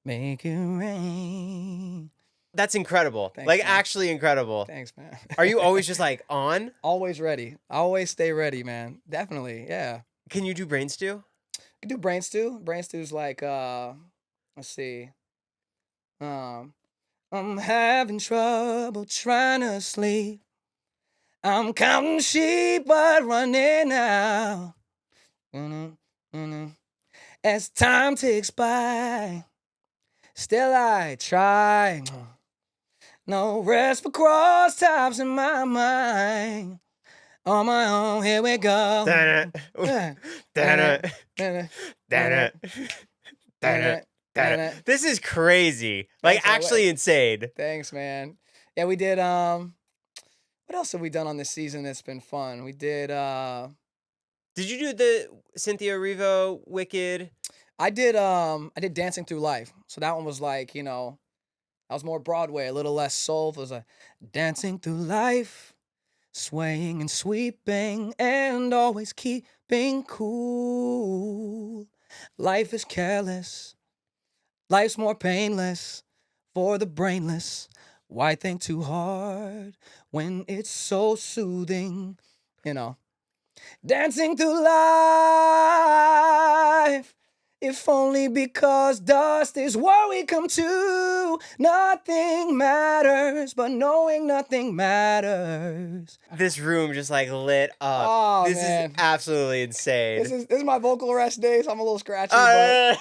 Make it rain. That's incredible. Thanks, like, man. Actually incredible. Thanks, man. Are you always just like on? Always ready. Always stay ready, man. Definitely, yeah. Can you do Brain Stew? I can do Brain Stew. Brain Stew's like, let's see. I'm having trouble trying to sleep. I'm counting sheep but running out. As time ticks by, still I try. No rest for cross tops in my mind. On my own, here we go. This is crazy. Like, actually insane. Thanks, man. Yeah, we did, what else have we done on this season that's been fun? We did, Did you do the Cynthia Erivo Wicked? I did Dancing Through Life. So that one was like, you know, that was more Broadway, a little less soulful. It was like, dancing through life, swaying and sweeping, and always keeping cool. Life is careless. Life's more painless for the brainless. Why think too hard when it's so soothing? You know, dancing through life. If only because dust is what we come to. Nothing matters, but knowing nothing matters. This room just like lit up. Oh, this man. is absolutely insane. This is my vocal rest days. I'm a little scratchy, but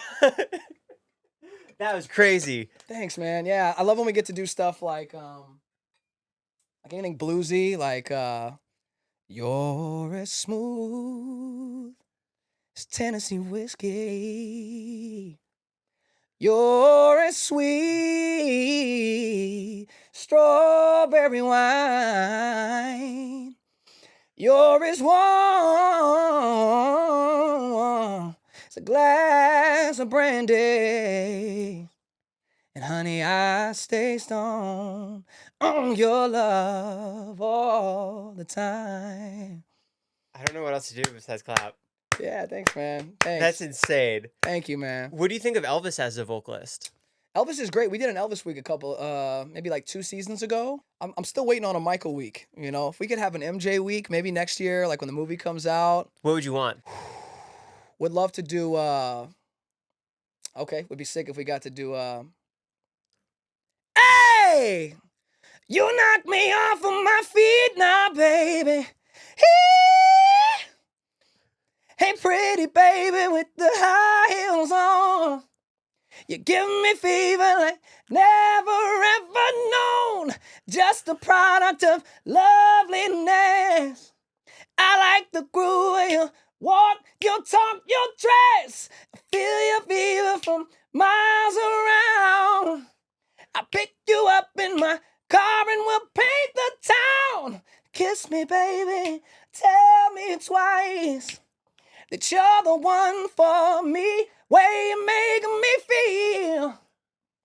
that was crazy. thanks, man. Yeah, I love when we get to do stuff like anything bluesy, like you're as smooth is Tennessee whiskey. You're as sweet strawberry wine. You're as warm as a glass of brandy. And honey, I stay stoned on your love all the time. I don't know what else to do besides clap. Yeah, thanks, man. Thanks. That's insane. Thank you, man. What do you think of Elvis as a vocalist? Elvis is great. We did an Elvis week maybe like 2 seasons ago. I'm still waiting on a Michael week. You know, if we could have an MJ week, maybe next year, like when the movie comes out. What would you want? Would love to do. Okay, would be sick if we got to do. Hey, you knock me off of my feet now, baby. Hey, pretty baby with the high heels on. You give me fever like never ever known. Just a product of loveliness. I like the groove of your walk, your talk, your dress. I feel your fever from miles around. I pick you up in my car and we'll paint the town. Kiss me, baby. Tell me twice that you're the one for me. Way you make me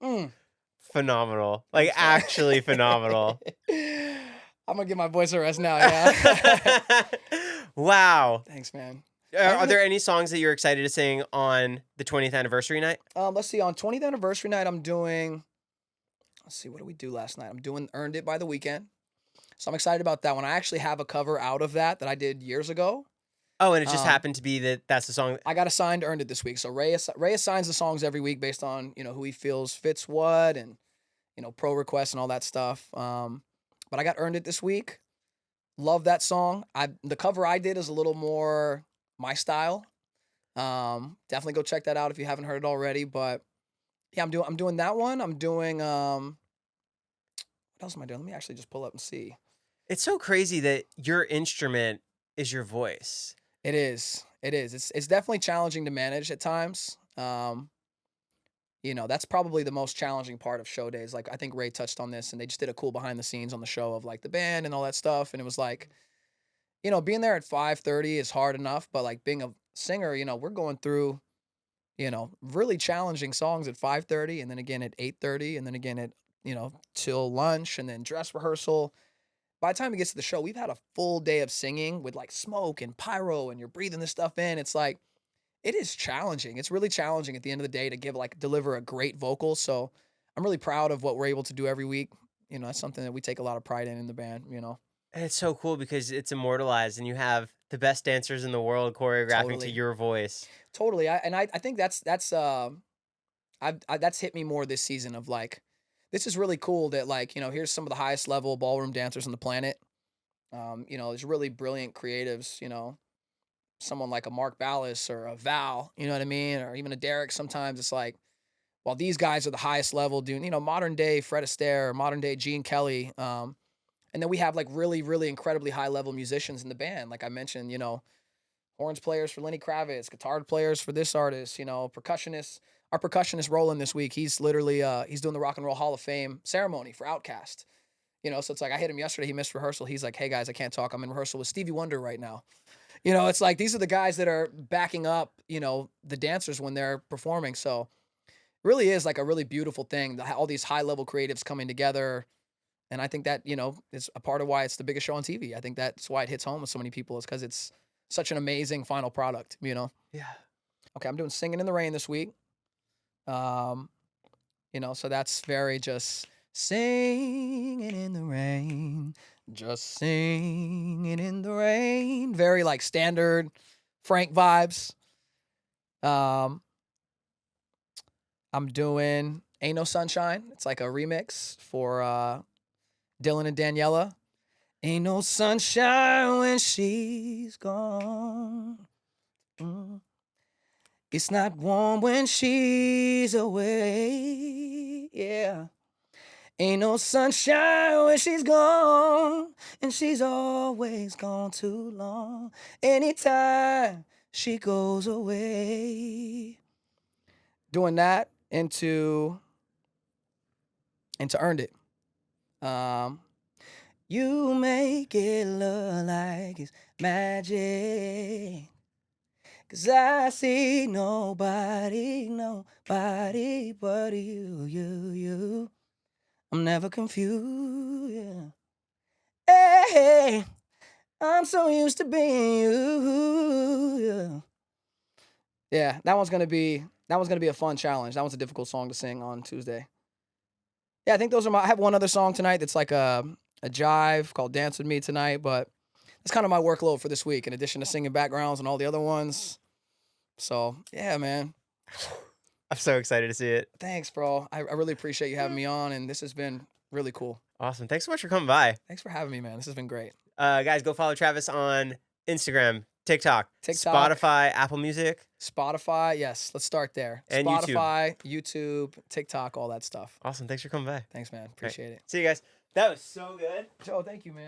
feel. Phenomenal. Like, actually phenomenal. I'm going to give my voice a rest now, yeah. Wow. Thanks, man. Are there any songs that you're excited to sing on the 20th anniversary night? Let's see. On 20th anniversary night, I'm doing... Let's see. What did we do last night? I'm doing Earned It by The Weeknd. So I'm excited about that one. I actually have a cover out of that I did years ago. Oh, and it just happened to be that's the song. I got assigned Earned It this week. So Ray assigns the songs every week based on, who he feels fits what and, pro requests and all that stuff. But I got Earned It this week. Love that song. The cover I did is a little more my style. Definitely go check that out if you haven't heard it already. But yeah, I'm doing that one. I'm doing what else am I doing? Let me actually just pull up and see. It's so crazy that your instrument is your voice. It is. It's definitely challenging to manage at times. That's probably the most challenging part of show days. Like, I think Ray touched on this, and they just did a cool behind the scenes on the show of like the band and all that stuff. And it was like, being there at 5:30 is hard enough, but like being a singer, we're going through, really challenging songs at 5:30, and then again at 8:30, and then again at, till lunch, and then dress rehearsal. By the time it gets to the show, we've had a full day of singing with like smoke and pyro, and you're breathing this stuff in. It's like, it is challenging. It's really challenging at the end of the day to deliver a great vocal. So I'm really proud of what we're able to do every week. That's something that we take a lot of pride in the band, And it's so cool because it's immortalized and you have the best dancers in the world choreographing to your voice. Totally. I think that's hit me more this season of like, this is really cool that like, here's some of the highest level ballroom dancers on the planet. There's really brilliant creatives, someone like a Mark Ballas or a Val, you know what I mean? Or even a Derek. Sometimes it's like, while these guys are the highest level doing, modern day Fred Astaire, modern day Gene Kelly. And then we have like really, really incredibly high level musicians in the band. Like I mentioned, horns players for Lenny Kravitz, guitar players for this artist, percussionists. Our percussionist Roland this week, he's literally he's doing the Rock and Roll Hall of Fame ceremony for Outkast. So it's like I hit him yesterday. He missed rehearsal. He's like, "Hey guys, I can't talk. I'm in rehearsal with Stevie Wonder right now." It's like these are the guys that are backing up, the dancers when they're performing. So it really is like a really beautiful thing. All these high level creatives coming together, and I think that is a part of why it's the biggest show on TV. I think that's why it hits home with so many people is because it's such an amazing final product. Yeah. Okay, I'm doing Singing in the Rain this week. So that's very just singing in the rain, just singing in the rain. Very like standard Frank vibes. I'm doing Ain't No Sunshine. It's like a remix for Dylan and Daniela. Ain't no sunshine when she's gone. It's not warm when she's away, yeah. Ain't no sunshine when she's gone, and she's always gone too long. Anytime she goes away. Doing that into Earned It. You make it look like it's magic. 'Cause I see nobody but you. I'm never confused, yeah. Hey, I'm so used to being you. Yeah, that one's gonna be a fun challenge. That one's a difficult song to sing on Tuesday. Yeah, I think those are I have one other song tonight that's like a jive called Dance With Me tonight, but it's kind of my workload for this week, in addition to singing backgrounds and all the other ones. So, yeah, man. I'm so excited to see it. Thanks, bro. I really appreciate you having me on, and this has been really cool. Awesome. Thanks so much for coming by. Thanks for having me, man. This has been great. Guys, go follow Travis on Instagram, TikTok, Spotify, Apple Music. Spotify, yes. Let's start there. And Spotify, YouTube, TikTok, all that stuff. Awesome. Thanks for coming by. Thanks, man. Appreciate it. See you guys. That was so good. Joe, thank you, man.